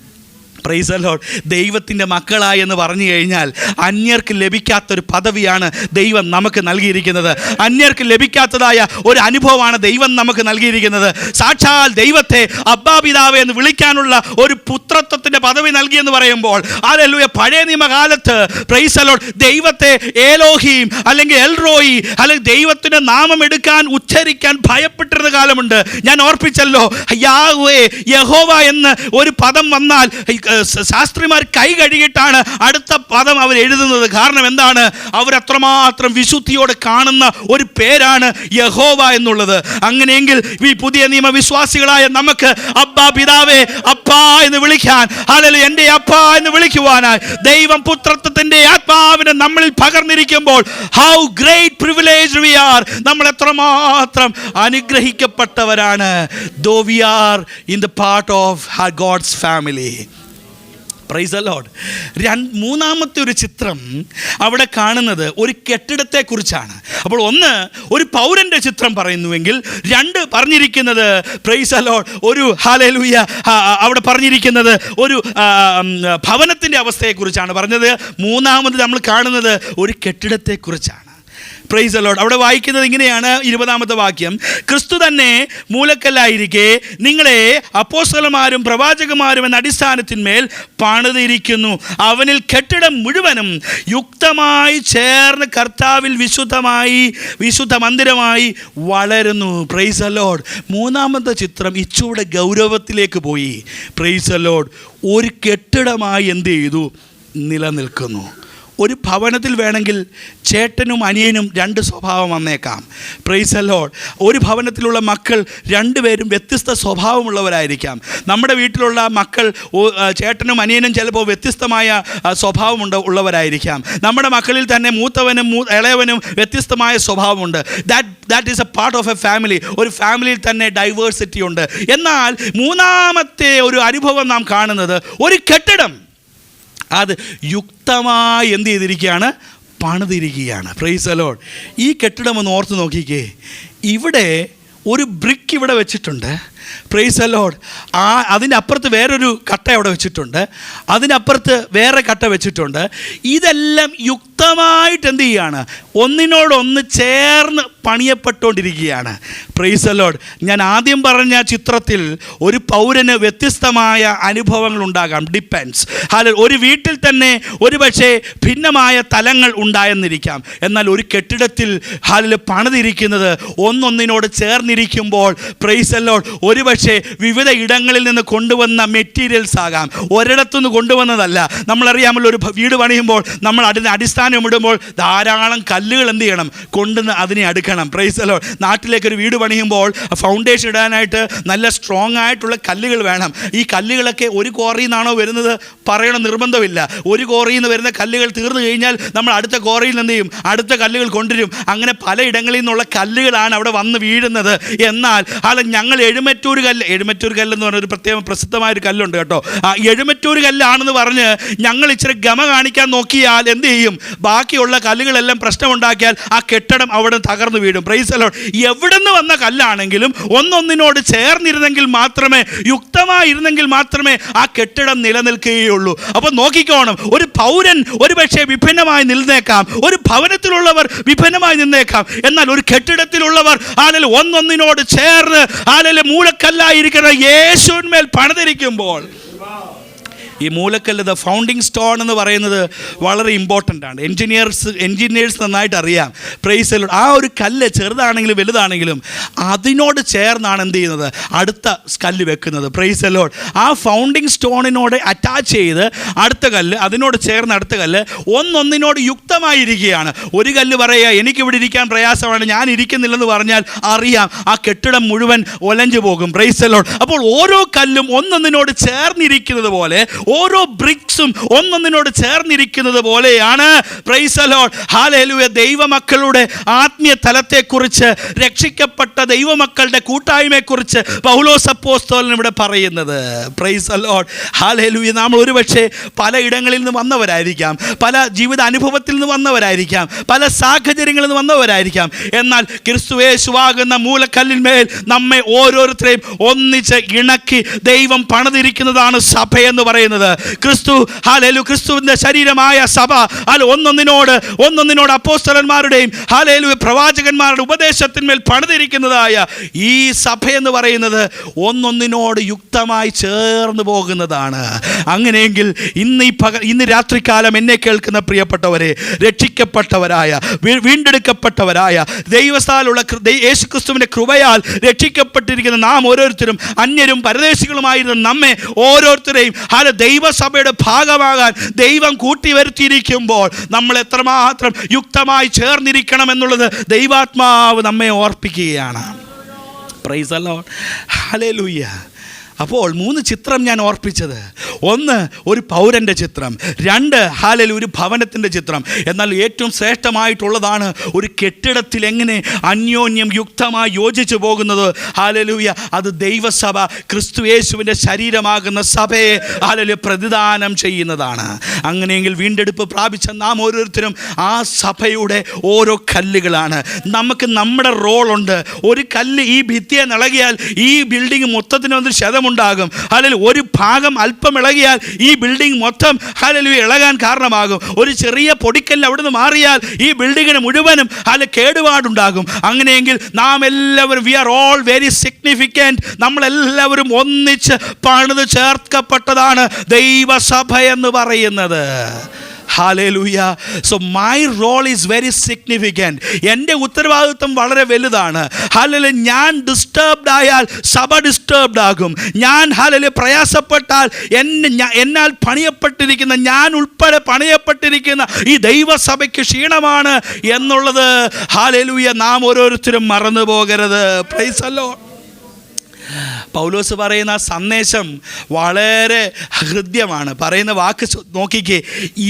Price the Lord. ദൈവത്തിൻ്റെ മക്കളായി എന്ന് പറഞ്ഞു കഴിഞ്ഞാൽ അന്യർക്ക് ലഭിക്കാത്തൊരു പദവിയാണ് ദൈവം നമുക്ക് നൽകിയിരിക്കുന്നത്. അന്യർക്ക് ലഭിക്കാത്തതായ ഒരു അനുഭവമാണ് ദൈവം നമുക്ക് നൽകിയിരിക്കുന്നത്. സാക്ഷാൽ ദൈവത്തെ അബ്ബാ പിതാവേ എന്ന് വിളിക്കാനുള്ള ഒരു പുത്രത്വത്തിൻ്റെ പദവി നൽകിയെന്ന് പറയുമ്പോൾ ഹല്ലേലൂയ, പഴയ നിയമകാലത്ത് പ്രൈസ് ദി ലോർഡ് ദൈവത്തെ ഏലോഹീം അല്ലെങ്കിൽ എൽറോയി അല്ലെങ്കിൽ ദൈവത്തിൻ്റെ നാമം എടുക്കാൻ ഉച്ചരിക്കാൻ ഭയപ്പെട്ടിരുന്ന കാലമുണ്ട്. ഞാൻ ഓർപ്പിച്ചല്ലോ, യാഹ്വേ യഹോവ എന്ന് ഒരു പദം വന്നാൽ ശാസ്ത്രിമാർ കൈ കഴുകിയിട്ടാണ് അടുത്ത പദം അവർ എഴുതുന്നത്. കാരണം എന്താണ്? അവരത്രമാത്രം വിശുദ്ധിയോടെ കാണുന്ന ഒരു പേരാണ് യഹോവ എന്നുള്ളത്. അങ്ങനെയെങ്കിൽ ഈ പുതിയ നിയമ വിശ്വാസികളായ നമുക്ക് അബ്ബാ പിതാവേ, അപ്പാ എന്ന് വിളിക്കാൻ, ഹല്ലേലൂയ, എൻ്റെ അപ്പാ എന്ന് വിളിക്കുവാനായി ദൈവം പുത്രത്വത്തിൻ്റെ ആത്മാവിനെ നമ്മളിൽ പകർന്നിരിക്കുമ്പോൾ how great privilege we are. നമ്മൾ എത്രമാത്രം അനുഗ്രഹിക്കപ്പെട്ടവരാണ്. Though we are in the part of God's family. Praise the Lord. മൂന്നാമത്തെ ഒരു ചിത്രം അവിടെ കാണുന്നത് ഒരു കെട്ടിടത്തെക്കുറിച്ചാണ്. അപ്പോൾ ഒന്ന് ഒരു പൗരൻ്റെ ചിത്രം പറയുന്നുവെങ്കിൽ രണ്ട് പറഞ്ഞിരിക്കുന്നത് പ്രൈസ് ദി ലോർഡ് ഒരു ഹല്ലേലൂയ അവിടെ പറഞ്ഞിരിക്കുന്നത് ഒരു ഭവനത്തിൻ്റെ അവസ്ഥയെക്കുറിച്ചാണ് പറഞ്ഞത്. മൂന്നാമത് നമ്മൾ കാണുന്നത് ഒരു കെട്ടിടത്തെക്കുറിച്ചാണ്. Price the Lord. അവിടെ വായിക്കുന്നത് ഇങ്ങനെയാണ്, 20-ാമത്തെ വാക്യം, ക്രിസ്തു തന്നെ മൂലക്കല്ലായിരിക്കെ നിങ്ങളെ അപ്പോസ്തലന്മാരും പ്രവാചകന്മാരും എന്ന അടിസ്ഥാനത്തിന്മേൽ പണിതിരിക്കുന്നു. അവനിൽ കെട്ടിടം മുഴുവനും യുക്തമായി ചേർന്ന് കർത്താവിൽ വിശുദ്ധ മന്ദിരമായി വളരുന്നു. Price the Lord. മൂന്നാമത്തെ ചിത്രം ഇച്ചൂടെ ഗൗരവത്തിലേക്ക് പോയി. Price the Lord. ഒരു കെട്ടിടമായി എന്ത് ചെയ്തു? നിലനിൽക്കുന്നു. ഒരു ഭവനത്തിൽ വേണമെങ്കിൽ ചേട്ടനും അനിയനും രണ്ട് സ്വഭാവം വന്നേക്കാം. Price the Lord. ഒരു ഭവനത്തിലുള്ള മക്കൾ രണ്ടുപേരും വ്യത്യസ്ത സ്വഭാവമുള്ളവരായിരിക്കാം. നമ്മുടെ വീട്ടിലുള്ള മക്കൾ ചേട്ടനും അനിയനും ചിലപ്പോൾ വ്യത്യസ്തമായ സ്വഭാവം ഉള്ളവരായിരിക്കാം. നമ്മുടെ മക്കളിൽ തന്നെ മൂത്തവനും ഇളയവനും വ്യത്യസ്തമായ സ്വഭാവമുണ്ട്. That is A part of A family. ഒരു ഫാമിലിയിൽ തന്നെ ഡൈവേഴ്സിറ്റി ഉണ്ട്. എന്നാൽ മൂന്നാമത്തെ ഒരു അനുഭവം നാം കാണുന്നത് ഒരു കെട്ടിടം അത് യുക്തമായി എന്ത് ചെയ്തിരിക്കുകയാണ്? പണിതിരിക്കുകയാണ്. Praise the Lord. ഈ കെട്ടിടം ഒന്ന് ഓർത്ത് നോക്കിക്കേ. ഇവിടെ ഒരു ബ്രിക്ക് ഇവിടെ വെച്ചിട്ടുണ്ട്. Price the Lord. അതിൻ്റെ അപ്പുറത്ത് വേറൊരു കട്ട അവിടെ വെച്ചിട്ടുണ്ട്. അതിനപ്പുറത്ത് വേറെ കട്ട വെച്ചിട്ടുണ്ട്. ഇതെല്ലാം യുക്തമായിട്ട് എന്ത് ചെയ്യുകയാണ്? ഒന്നിനോടൊന്ന് ചേർന്ന് പണിയപ്പെട്ടുകൊണ്ടിരിക്കുകയാണ്. Price the Lord. ഞാൻ ആദ്യം പറഞ്ഞ ചിത്രത്തിൽ ഒരു പൗരന് വ്യത്യസ്തമായ അനുഭവങ്ങൾ ഉണ്ടാകാം. ഡിപ്പെൻസ്. ഒരു വീട്ടിൽ തന്നെ ഒരു പക്ഷേ ഭിന്നമായ തലങ്ങൾ ഉണ്ടായെന്നിരിക്കാം. എന്നാൽ ഒരു കെട്ടിടത്തിൽ പണിതിരിക്കുന്നത് ഒന്നൊന്നിനോട് ചേർന്നിരിക്കുമ്പോൾ പ്രൈസ് ദി ലോർഡ് ഒരു പക്ഷേ വിവിധ ഇടങ്ങളിൽ നിന്ന് കൊണ്ടുവന്ന മെറ്റീരിയൽസ് ആകാം. ഒരിടത്തുനിന്ന് കൊണ്ടുവന്നതല്ല. നമ്മളറിയാമല്ലോ, ഒരു വീട് പണിയുമ്പോൾ നമ്മൾ അതിന് അടിസ്ഥാനം ഇടുമ്പോൾ ധാരാളം കല്ലുകൾ എന്ത് ചെയ്യണം? കൊണ്ടുവന്ന് അതിനെ അടുക്കണം. Praise the Lord. നാട്ടിലേക്കൊരു വീട് പണിയുമ്പോൾ ഫൗണ്ടേഷൻ ഇടാനായിട്ട് നല്ല സ്ട്രോങ് ആയിട്ടുള്ള കല്ലുകൾ വേണം. ഈ കല്ലുകളൊക്കെ ഒരു ക്വാറിയിൽ നിന്നാണോ വരുന്നത് പറയണം നിർബന്ധമില്ല. ഒരു ക്വാറിയിൽ നിന്ന് വരുന്ന കല്ലുകൾ തീർന്നു കഴിഞ്ഞാൽ നമ്മൾ അടുത്ത ക്വാറിയിൽ എന്ത് ചെയ്യും? അടുത്ത കല്ലുകൾ കൊണ്ടുവരും. അങ്ങനെ പല ഇടങ്ങളിൽ നിന്നുള്ള കല്ലുകളാണ് അവിടെ വന്ന് വീഴുന്നത്. എന്നാൽ ഞങ്ങൾ എഴുമറ്റൂർ കല്ലെന്ന് പറഞ്ഞൊരു പ്രസിദ്ധമായൊരു കല്ലുണ്ട് കേട്ടോ. എഴുമറ്റൂർ കല്ലാണെന്ന് പറഞ്ഞ് ഞങ്ങൾ ഇച്ചിരി ഗമ കാണിക്കാൻ നോക്കിയാൽ എന്ത് ചെയ്യും? ബാക്കിയുള്ള കല്ലുകളെല്ലാം പ്രശ്നമുണ്ടാക്കിയാൽ ആ കെട്ടിടം അവിടെ തകർന്നു വീഴും. Price the Lord. എവിടെ നിന്ന് വന്ന കല്ലാണെങ്കിലും ഒന്നൊന്നിനോട് ചേർന്നിരുന്നെങ്കിൽ മാത്രമേ, യുക്തമായിരുന്നെങ്കിൽ മാത്രമേ ആ കെട്ടിടം നിലനിൽക്കുകയുള്ളൂ. അപ്പോൾ നോക്കിക്കോണം, ഒരു പൗരൻ ഒരു പക്ഷേ വിഭിന്നമായി നിന്നേക്കാം, ഒരു ഭവനത്തിലുള്ളവർ വിഭിന്നമായി നിന്നേക്കാം. എന്നാൽ ഒരു കെട്ടിടത്തിലുള്ളവർ ഒന്നൊന്നിനോട് ചേർന്ന് മൂലക്കല്ലായിരിക്കുന്ന യേശുവിന്മേൽ പണിതിരിക്കുമ്പോൾ ഈ മൂലക്കല്ല്, ദ ഫൗണ്ടിങ് സ്റ്റോൺ എന്ന് പറയുന്നത് വളരെ ഇമ്പോർട്ടൻ്റ് ആണ്. എൻജിനീയേഴ്സ് നന്നായിട്ട് അറിയാം. Price the Lord. ആ ഒരു കല്ല് ചെറുതാണെങ്കിലും വലുതാണെങ്കിലും അതിനോട് ചേർന്നാണ് എന്ത് ചെയ്യുന്നത്? അടുത്ത കല്ല് വെക്കുന്നത്. Price the Lord. ആ ഫൗണ്ടിങ് സ്റ്റോണിനോട് അറ്റാച്ച് ചെയ്ത് അടുത്ത കല്ല്, അതിനോട് ചേർന്ന് അടുത്ത കല്ല് ഒന്നൊന്നിനോട് യുക്തമായിരിക്കുകയാണ്. ഒരു കല്ല് പറയുക എനിക്കിവിടെ ഇരിക്കാൻ പ്രയാസമാണ്, ഞാൻ ഇരിക്കുന്നില്ലെന്ന് പറഞ്ഞാൽ അറിയാം ആ കെട്ടിടം മുഴുവൻ ഒലഞ്ഞു പോകും. Price the Lord. അപ്പോൾ ഓരോ കല്ലും ഒന്നൊന്നിനോട് ചേർന്നിരിക്കുന്നത് പോലെ, ഓരോ ബ്രിക്സും ഒന്നൊന്നിനോട് ചേർന്നിരിക്കുന്നത് പോലെയാണ് പ്രൈസ് ദി ലോർഡ് ഹല്ലേലൂയ ദൈവമക്കളുടെ ആത്മീയ തലത്തെക്കുറിച്ച്, രക്ഷിക്കപ്പെട്ട ദൈവമക്കളുടെ കൂട്ടായ്മയെക്കുറിച്ച് പൗലോസ് അപ്പോസ്തലൻ ഇവിടെ പറയുന്നത്. Price the Lord hallelujah. നാം ഒരുപക്ഷെ പല ഇടങ്ങളിൽ നിന്ന് വന്നവരായിരിക്കാം, പല ജീവിത അനുഭവത്തിൽ നിന്ന് വന്നവരായിരിക്കാം, പല സാഹചര്യങ്ങളിൽ നിന്ന് വന്നവരായിരിക്കാം. എന്നാൽ ക്രിസ്തുയേശുവാകുന്ന മൂലക്കല്ലിന്മേൽ നമ്മെ ഓരോരുത്തരെയും ഒന്നിച്ച് ഇണക്കി ദൈവം പണിതിരിക്കുന്നതാണ് സഭയെന്ന് പറയുന്നത്. പറയുന്നത്. ക്രിസ്തുവിന്റെ ശരീരമായ സഭ ഒന്നൊന്നിനോട് അപ്പോസ്തലന്മാരുടെയും പ്രവാചകന്മാരുടെ ഉപദേശത്തിന്മേൽ പണിതിരിക്കുന്നതായ ഈ സഭ എന്ന് പറയുന്നത് ഒന്നൊന്നിനോട് യുക്തമായി ചേർന്ന് പോകുന്നതാണ്. അങ്ങനെയെങ്കിൽ ഇന്ന് രാത്രികാലം എന്നെ കേൾക്കുന്ന പ്രിയപ്പെട്ടവരെ, രക്ഷിക്കപ്പെട്ടവരായ വീണ്ടെടുക്കപ്പെട്ടവരായ ദൈവസ്ഥാലുള്ള യേശുക്രിസ്തുവിന്റെ കൃപയാൽ രക്ഷിക്കപ്പെട്ടിരിക്കുന്ന നാം ഓരോരുത്തരും അന്യരും പരദേശികളുമായിരുന്ന നമ്മെ ഓരോരുത്തരെയും ദൈവസഭയുടെ ഭാഗമാകാൻ ദൈവം കൂട്ടിവരുത്തിയിരിക്കുമ്പോൾ നമ്മൾ എത്രമാത്രം യുക്തമായി ചേർന്നിരിക്കണം എന്നുള്ളത് ദൈവാത്മാവ് നമ്മെ ഓർപ്പിക്കുകയാണ്. Praise the Lord, hallelujah. അപ്പോൾ 3 ചിത്രം ഞാൻ ഓർപ്പിച്ചത്. 1 ഒരു പൗരൻ്റെ ചിത്രം, 2 ഒരു ഭവനത്തിൻ്റെ ചിത്രം. എന്നാൽ ഏറ്റവും ശ്രേഷ്ഠമായിട്ടുള്ളതാണ് ഒരു കെട്ടിടത്തിൽ എങ്ങനെ അന്യോന്യം യുക്തമായി യോജിച്ചു പോകുന്നത്. ഹല്ലേലൂയ, അത് ദൈവസഭ ക്രിസ്തു യേശുവിൻ്റെ ശരീരമാകുന്ന സഭയെ പ്രതിദാനം ചെയ്യുന്നതാണ്. അങ്ങനെയെങ്കിൽ വീണ്ടെടുപ്പ് പ്രാപിച്ച നാം ഓരോരുത്തരും ആ സഭയുടെ ഓരോ കല്ലുകളാണ്. നമുക്ക് നമ്മുടെ റോളുണ്ട്. ഒരു കല്ല് ഈ ഭിത്തിയെ ഇളകിയാൽ ഈ ബിൽഡിംഗ് മൊത്തത്തിനൊന്ന് ക്ഷതമുണ്ടാകും. ഒരു ഭാഗം അല്പം ഇളകിയാൽ ഈ ബിൽഡിംഗ് മൊത്തം ഇളകാൻ കാരണമാകും. ഒരു ചെറിയ പൊടിക്കല്ല് അവിടുന്ന് മാറിയാൽ ഈ ബിൽഡിങ്ങിന് മുഴുവനും കേടുപാടുണ്ടാകും. അങ്ങനെയെങ്കിൽ നാം എല്ലാവരും we are all very significant. നമ്മളെല്ലാവരും ഒന്നിച്ച് പണിത് ചേർക്കപ്പെട്ടതാണ് ദൈവസഭ എന്ന് പറയുന്നത്. Hallelujah. So my role is very significant. എൻ്റെ ഉത്തരവാദിത്വം വളരെ വലുതാണ്. ഹല്ലേലൂയ. ഞാൻ ഡിസ്റ്റർബ്ഡ് ആയാൽ സഭ ഡിസ്റ്റർബ്ഡ് ആകും. ഞാൻ പ്രയാസപ്പെട്ടാൽ എന്നാൽ പണിയപ്പെട്ടിരിക്കുന്ന ഞാൻ ഉൾപ്പെടെ പണിയപ്പെട്ടിരിക്കുന്ന ഈ ദൈവസഭയ്ക്ക് ക്ഷീണമാണ് എന്നുള്ളത് ഹല്ലേലൂയ നാം ഓരോരുത്തരും മറന്നു പോകരുത്. Price the Lord. പൗലോസ് പറയുന്ന സന്ദേശം വളരെ ഹൃദ്യമാണ്. പറയുന്ന വാക്ക് നോക്കിക്കേ,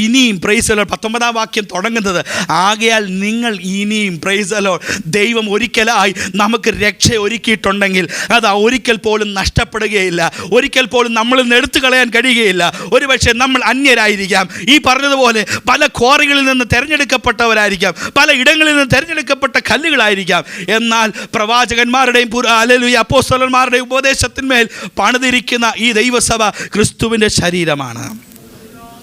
ഇനിയും. Price the Lord. 19-ാം വാക്യം തുടങ്ങുന്നത് ആകയാൽ നിങ്ങൾ ഇനിയും. Price the Lord. ദൈവം ഒരിക്കലായി നമുക്ക് രക്ഷ ഒരുക്കിയിട്ടുണ്ടെങ്കിൽ അത് ഒരിക്കൽ പോലും നഷ്ടപ്പെടുകയില്ല. ഒരിക്കൽ പോലും നമ്മളിൽ നിന്ന് എടുത്തു കളയാൻ കഴിയുകയില്ല. ഒരുപക്ഷെ നമ്മൾ അന്യരായിരിക്കാം. ഈ പറഞ്ഞതുപോലെ പല ക്വാറികളിൽ നിന്ന് തിരഞ്ഞെടുക്കപ്പെട്ടവരായിരിക്കാം, പല ഇടങ്ങളിൽ നിന്ന് തിരഞ്ഞെടുക്കപ്പെട്ട കല്ലുകളായിരിക്കാം. എന്നാൽ പ്രവാചകന്മാരുടെയും അപ്പോസ്തലന്മാരുടെയും ഉപദേശത്തിന്മേൽ പണിതിരിക്കുന്ന ഈ ദൈവസഭ ക്രിസ്തുവിൻ്റെ ശരീരമാണ്.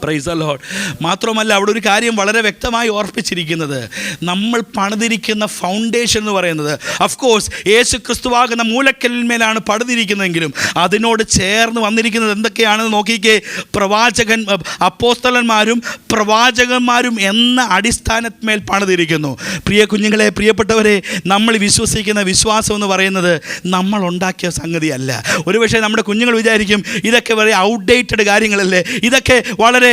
Price the Lord. മാത്രമല്ല അവിടെ ഒരു കാര്യം വളരെ വ്യക്തമായി ഓർപ്പിച്ചിരിക്കുന്നത്, നമ്മൾ പണിതിരിക്കുന്ന ഫൗണ്ടേഷൻ എന്ന് പറയുന്നത് ഓഫ്കോഴ്സ് യേശു ക്രിസ്തുവാകുന്ന മൂലക്കല്ലിന്മേലാണ് പണിതിരിക്കുന്നതെങ്കിലും അതിനോട് ചേർന്ന് വന്നിരിക്കുന്നത് എന്തൊക്കെയാണെന്ന് നോക്കിക്കേ. അപ്പോസ്തലന്മാരും പ്രവാചകന്മാരും എന്ന അടിസ്ഥാനത്തിന്മേൽ പണിതിരിക്കുന്നു. പ്രിയ കുഞ്ഞുങ്ങളെ, പ്രിയപ്പെട്ടവരെ, നമ്മൾ വിശ്വസിക്കുന്ന വിശ്വാസം എന്ന് പറയുന്നത് നമ്മൾ ഉണ്ടാക്കിയ സംഗതിയല്ല. ഒരുപക്ഷെ നമ്മുടെ കുഞ്ഞുങ്ങൾ വിചാരിക്കും ഇതൊക്കെ വളരെ ഔട്ട്ഡേറ്റഡ് കാര്യങ്ങളല്ലേ, ഇതൊക്കെ വളരെ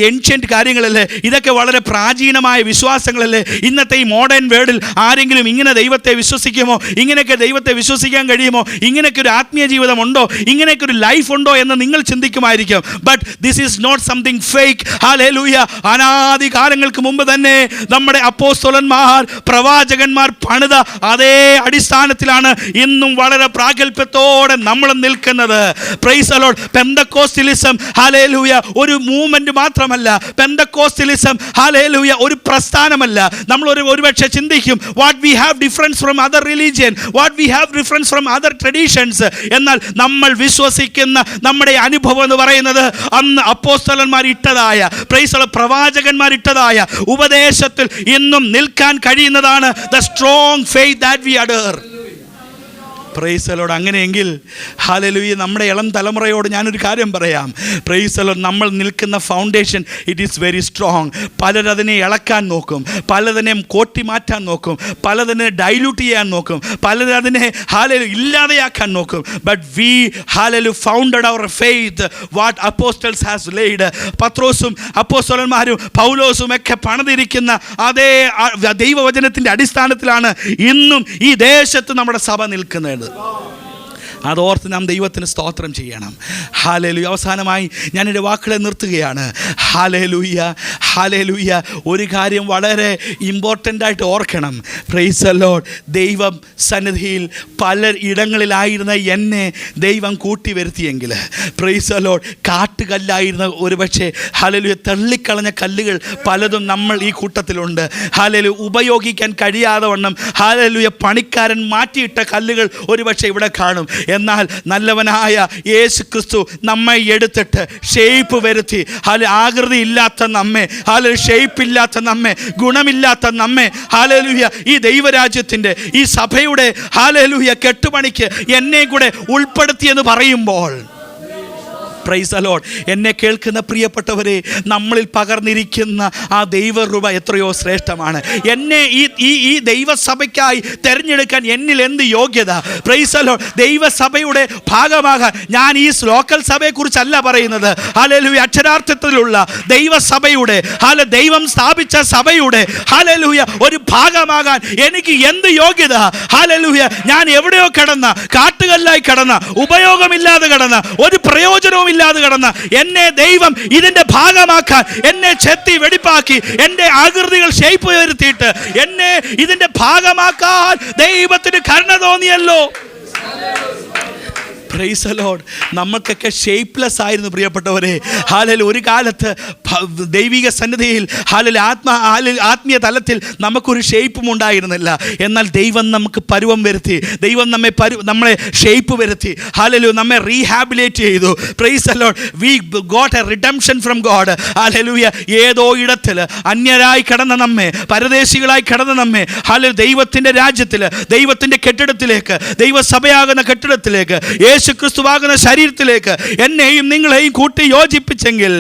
ഏൻഷ്യൻ്റ് കാര്യങ്ങളല്ലേ, ഇതൊക്കെ വളരെ പ്രാചീനമായ വിശ്വാസങ്ങളല്ലേ. ഇന്നത്തെ ഈ മോഡേൺ വേൾഡിൽ ആരെങ്കിലും ഇങ്ങനെ ദൈവത്തെ വിശ്വസിക്കുമോ? ഇങ്ങനെയൊക്കെ ദൈവത്തെ വിശ്വസിക്കാൻ കഴിയുമോ? ഇങ്ങനെയൊക്കെ ഒരു ആത്മീയ ജീവിതമുണ്ടോ? ഇങ്ങനെയൊക്കെ ഒരു ലൈഫ് ഉണ്ടോ എന്ന് നിങ്ങൾ ചിന്തിക്കുമായിരിക്കും. But this is not something fake. Hallelujah. അനാദി കാലങ്ങൾക്ക് മുമ്പ് തന്നെ നമ്മുടെ അപ്പോസ്തലന്മാർ പ്രവാചകന്മാർ പണിത അതേ അടിസ്ഥാനത്തിലാണ് ഇന്നും വളരെ പ്രാഗൽഭ്യത്തോടെ നമ്മൾ നിൽക്കുന്നത്. Praise the Lord. Pentecostalism hallelujah ഒരു മൂവ്മെന്റ് മാത്രമല്ല. പെന്തക്കോസ്തലിസം ഹല്ലേലൂയ ഒരു പ്രസ്ഥാനമല്ല. നമ്മൾ ഒരുപക്ഷെ ചിന്തിക്കും what we have difference from other religion, what we have difference from other traditions. എന്നാൽ നമ്മൾ വിശ്വസിക്കുന്ന നമ്മുടെ അനുഭവം എന്ന് പറയുന്നത് അന്ന് അപ്പോസ്തലന്മാർ ഇട്ടതായ പ്രവാചകന്മാർ ഇട്ടതായ ഉപദേശത്തിൽ ഇന്നും നിൽക്കാൻ കഴിയുന്നതാണ് the strong faith that we adhere. Praise the Lord. അങ്ങനെയെങ്കിൽ ഹല്ലേലൂയ നമ്മുടെ ഇളം തലമുറയോട് ഞാനൊരു കാര്യം പറയാം. Praise the Lord. നമ്മൾ നിൽക്കുന്ന foundation it is very strong. പലരതിനെ ഇളക്കാൻ നോക്കും, പലതിനെ കോട്ടി മാറ്റാൻ നോക്കും, പലതിനെ ഡൈല്യൂട്ട് ചെയ്യാൻ നോക്കും, പലരതിനെ ഹല്ലേലൂയ ഇല്ലാതെയാക്കാൻ നോക്കും. But we hallelujah founded our faith what apostles has laid. പത്രോസും അപ്പോസ്തലന്മാരും പൗലോസും ഒക്കെ പണിതിരിക്കുന്ന അതേ ദൈവവചനത്തിൻ്റെ അടിസ്ഥാനത്തിലാണ് ഇന്നും ഈ ദേശത്ത് നമ്മുടെ സഭ നിൽക്കുന്നത്. അതോർത്ത് നാം ദൈവത്തിന് സ്തോത്രം ചെയ്യണം. ഹല്ലേലൂയ. അവസാനമായി ഞാൻ എൻ്റെ വാക്കുകളെ നിർത്തുകയാണ്. ഹല്ലേലൂയ. ഹല്ലേലൂയ, ഒരു കാര്യം വളരെ ഇമ്പോർട്ടൻ്റ് ആയിട്ട് ഓർക്കണം. Price the Lord. ദൈവം സന്നിധിയിൽ പല ഇടങ്ങളിലായിരുന്ന എന്നെ ദൈവം കൂട്ടി വരുത്തിയെങ്കിൽ, പ്രൈസ് ദി ലോർഡ്, കാട്ടുകല്ലായിരുന്ന ഒരുപക്ഷെ ഹല്ലേലൂയ തള്ളിക്കളഞ്ഞ കല്ലുകൾ പലതും നമ്മൾ ഈ കൂട്ടത്തിലുണ്ട്. ഹല്ലേലൂയ ഉപയോഗിക്കാൻ കഴിയാതെ വണ്ണം ഹല്ലേലൂയ പണിക്കാരൻ മാറ്റിയിട്ട കല്ലുകൾ ഒരുപക്ഷെ ഇവിടെ കാണും. എന്നാൽ നല്ലവനായ യേശു ക്രിസ്തു നമ്മെ എടുത്തിട്ട് ഷേപ്പ് വരുത്തി, ആകൃതി ഇല്ലാത്ത നമ്മെ, ഷേപ്പ് ഇല്ലാത്ത നമ്മെ, ഗുണമില്ലാത്ത നമ്മെ ഹല്ലേലൂയ ഈ ദൈവരാജ്യത്തിൻ്റെ ഈ സഭയുടെ ഹല്ലേലൂയ കെട്ടുപണിക്ക് എന്നെ കൂടെ ഉൾപ്പെടുത്തിയെന്ന് പറയുമ്പോൾ, പ്രൈസ് ദി ലോർഡ്, എന്നെ കേൾക്കുന്ന പ്രിയപ്പെട്ടവരെ, നമ്മളിൽ പകർന്നിരിക്കുന്ന ആ ദൈവകൃപ എത്രയോ ശ്രേഷ്ഠമാണ്. എന്നെ ഈ ദൈവസഭയ്ക്കായി തിരഞ്ഞെടുക്കാൻ എന്നിൽ എന്ത് യോഗ്യത. Praise the Lord. ദൈവസഭയുടെ ഭാഗമാകാൻ ഞാൻ ഈ ലോക്കൽ സഭയെക്കുറിച്ചല്ല പറയുന്നത്. ഹല്ലേലൂയ അക്ഷരാർത്ഥത്തിലുള്ള ദൈവസഭയുടെ, ദൈവം സ്ഥാപിച്ച സഭയുടെ ഹല്ലേലൂയ ഒരു ഭാഗമാകാൻ എനിക്ക് എന്ത് യോഗ്യത. ഹല്ലേലൂയ. ഞാൻ എവിടെയോ കിടന്ന, കാട്ടുകല്ലായി കിടന്ന, ഉപയോഗമില്ലാതെ കിടന്ന, ഒരു പ്രയോജനവും ഇല്ലാതെ കിടന്ന എന്നെ ദൈവം ഇതിന്റെ ഭാഗമാക്കാൻ എന്നെ ചെത്തി വെടിപ്പാക്കി, എൻ്റെ ആകൃതികൾ ഷേപ്പ് വരുത്തിയിട്ട് എന്നെ ഇതിന്റെ ഭാഗമാക്കാൻ ദൈവത്തിന് കരുണ തോന്നിയല്ലോ. Praise the Lord. നമ്മൾക്കൊക്കെ ഷേപ്പ്ലെസ് ആയിരുന്നു പ്രിയപ്പെട്ടവരെ. ഹല്ലേലൂയ. ഒരു കാലത്ത് ദൈവിക സന്നിധിയിൽ ആത്മീയ തലത്തിൽ നമുക്കൊരു ഷേപ്പും ഉണ്ടായിരുന്നില്ല. എന്നാൽ ദൈവം നമുക്ക് പരുവം വരുത്തി, ദൈവം നമ്മളെ ഷേപ്പ് വരുത്തി. ഹല്ലേലൂയ. നമ്മെ റീഹാബിലേറ്റ് ചെയ്തു. Price the Lord. We got A redemption from God. Hallelujah. ഏതോ ഇടത്തിൽ അന്യരായി കിടന്ന നമ്മെ, പരദേശികളായി കിടന്ന നമ്മെ ഹല്ലേലൂയ ദൈവത്തിൻ്റെ രാജ്യത്തിൽ, ദൈവത്തിൻ്റെ കെട്ടിടത്തിലേക്ക്, ദൈവസഭയാകുന്ന കെട്ടിടത്തിലേക്ക്, യേശു ക്രിസ്തുവാകുന്ന ശരീരത്തിലേക്ക് എന്നെയും നിങ്ങളെയും കൂട്ടി യോജിപ്പിച്ചെങ്കിൽ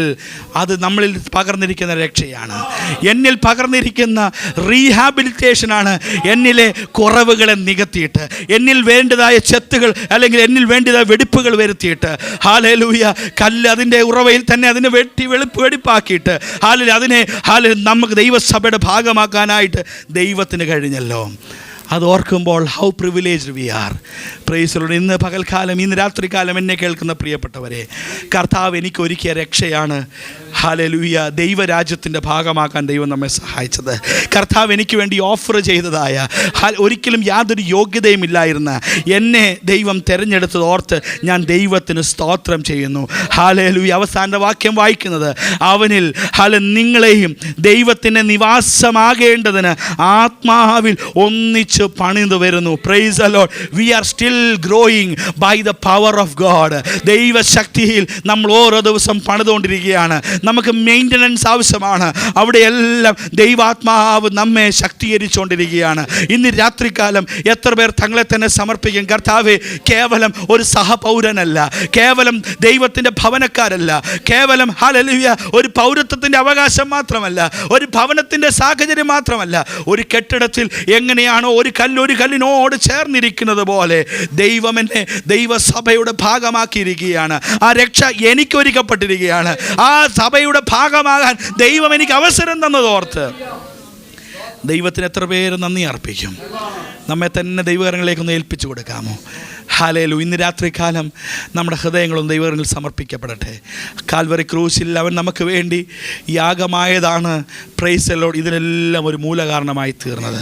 അത് നമ്മളിൽ പകർന്നിരിക്കുന്ന രക്ഷയാണ്. എന്നിൽ പകർന്നിരിക്കുന്ന റീഹാബിലിറ്റേഷനാണ്. എന്നിലെ കുറവുകളെ നികത്തിയിട്ട്, എന്നിൽ വേണ്ടതായ ചെത്തുകൾ അല്ലെങ്കിൽ എന്നിൽ വേണ്ടതായ വെടിപ്പുകൾ വരുത്തിയിട്ട്, ഹല്ലേലൂയ, കല്ല് അതിൻ്റെ ഉറവയിൽ തന്നെ അതിനെ വെടിപ്പാക്കിയിട്ട് നമുക്ക് ദൈവസഭയുടെ ഭാഗമാക്കാനായിട്ട് ദൈവത്തിന് കഴിഞ്ഞല്ലോ. അത് ഓർക്കുമ്പോൾ how privileged we are. Praise the Lord. ഇന്ന് പകൽക്കാലം, ഇന്ന് രാത്രികാലം എന്നെ കേൾക്കുന്ന പ്രിയപ്പെട്ടവരെ, കർത്താവ് എനിക്ക് ഒരുക്കിയ രക്ഷയാണ് ഹല്ലേലൂയ ദൈവരാജ്യത്തിൻ്റെ ഭാഗമാക്കാൻ ദൈവം നമ്മെ സഹായിച്ചത്. കർത്താവ് എനിക്ക് വേണ്ടി ഓഫർ ചെയ്തതായ, ഒരിക്കലും യാതൊരു യോഗ്യതയും ഇല്ലായിരുന്ന എന്നെ ദൈവം തിരഞ്ഞെടുത്തത് ഓർത്ത് ഞാൻ ദൈവത്തിന് സ്തോത്രം ചെയ്യുന്നു. ഹല്ലേലൂയ. അവസാന വാക്യം വായിക്കുന്നത്, അവനിൽ നിങ്ങളെയും ദൈവത്തിൻ്റെ നിവാസമാകേണ്ടതിന് ആത്മാവിൽ ഒന്നിച്ച് പണിതു വരുന്നു. Praise the Lord. We are still growing by the power of God. ദൈവശക്തിയിൽ നമ്മൾ ഓരോ ദിവസം പണിതുകൊണ്ടിരിക്കുകയാണ്. നമുക്ക് മെയിൻ്റനൻസ് ആവശ്യമാണ്. അവിടെയെല്ലാം ദൈവാത്മാവ് നമ്മെ ശക്തീകരിച്ചുകൊണ്ടിരിക്കുകയാണ്. ഇന്ന് രാത്രികാലം എത്ര പേർ തങ്ങളെ തന്നെ സമർപ്പിക്കും. കർത്താവേ, കേവലം ഒരു സഹപൗരനല്ല, കേവലം ദൈവത്തിൻ്റെ ഭവനക്കാരല്ല, കേവലം ഹല്ലേലൂയ ഒരു പൗരത്വത്തിൻ്റെ അവകാശം മാത്രമല്ല, ഒരു ഭവനത്തിൻ്റെ സാഹചര്യം മാത്രമല്ല, ഒരു കെട്ടിടത്തിൽ എങ്ങനെയാണോ ഒരു കല്ലിനോട് ചേർന്നിരിക്കുന്നത് പോലെ ദൈവം എന്നെ ദൈവസഭയുടെ ഭാഗമാക്കിയിരിക്കുകയാണ്. ആ രക്ഷ എനിക്ക് ഒരുക്കപ്പെട്ടിരിക്കുകയാണ്. ആ സഭയുടെ ഭാഗമാകാൻ ദൈവം എനിക്ക് അവസരം തന്നതോർത്ത് ദൈവത്തിന് എത്ര പേര് നന്ദി അർപ്പിക്കും. നമ്മെ തന്നെ ദൈവകരങ്ങളിലേക്കൊന്ന് ഏൽപ്പിച്ചു കൊടുക്കാമോ? ഹല്ലേലൂയ. ഇന്ന് രാത്രികാലം നമ്മുടെ ഹൃദയങ്ങളും ദൈവങ്ങളിൽ സമർപ്പിക്കപ്പെടട്ടെ. കാൽവറി ക്രൂശിൽ അവൻ നമുക്ക് വേണ്ടി യാഗമായതാണ്. Price the Lord. ഇതിനെല്ലാം ഒരു മൂലകാരണമായി തീർന്നത്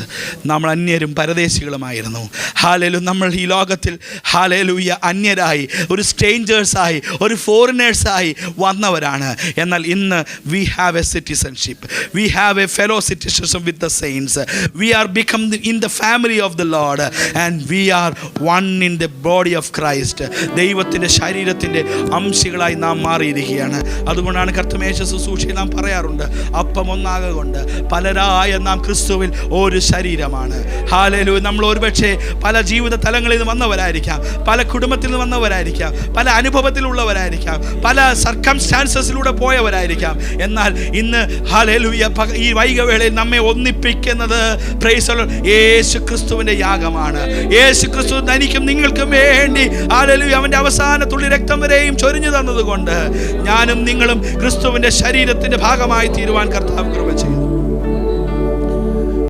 നമ്മൾ അന്യരും പരദേശികളുമായിരുന്നു. ഹല്ലേലൂയ. നമ്മൾ ഈ ലോകത്തിൽ ഹല്ലേലൂയ അന്യരായി, ഒരു സ്ട്രേഞ്ചേഴ്സായി, ഒരു ഫോറിനേഴ്സായി വന്നവരാണ്. എന്നാൽ ഇന്ന് we have a citizenship, we have a fellow citizenship with the saints. We are become in the family of the Lord and we are one in the body of Christ. ദൈവത്തിൻ്റെ ശരീരത്തിൻ്റെ അംശികളായി നാം മാറിയിരിക്കുകയാണ്. അതുകൊണ്ടാണ് കർത്തമേശ ശുശ്രൂഷയിൽ നാം പറയാറുണ്ട്, അപ്പം ഒന്നാകെ കൊണ്ട് പലരായ നാം ക്രിസ്തുവിൽ ഒരു ശരീരമാണ്. ഹല്ലേലൂയ. നമ്മൾ ഒരുപക്ഷെ പല ജീവിത തലങ്ങളിൽ നിന്ന് വന്നവരായിരിക്കാം, പല കുടുംബത്തിൽ നിന്ന് വന്നവരായിരിക്കാം, പല അനുഭവത്തിലുള്ളവരായിരിക്കാം, പല സർക്കംസ്റ്റാൻസസിലൂടെ പോയവരായിരിക്കാം. എന്നാൽ ഇന്ന് ഹല്ലേലൂയ ഈ വൈകവേളയിൽ നമ്മെ ഒന്നിപ്പിക്കുന്നത് പ്രൈസ് ദി ലോർഡ് യേശു ക്രിസ്തുവിൻ്റെ യാഗമാണ്. യേശു ക്രിസ്തു തനിക്കും നിങ്ങൾക്കും വേണ്ടി ഹല്ലേലൂയ അവൻ്റെ അവസാന തുള്ളി രക്തം വരെയും ചൊരിഞ്ഞു തന്നതുകൊണ്ട് ഞാനും നിങ്ങളും ക്രിസ്തുവിൻ്റെ ശരീരത്തിൻ്റെ ഭാഗമായി തീരുവാൻ കർത്താവ് കൃപ ചെയ്തു.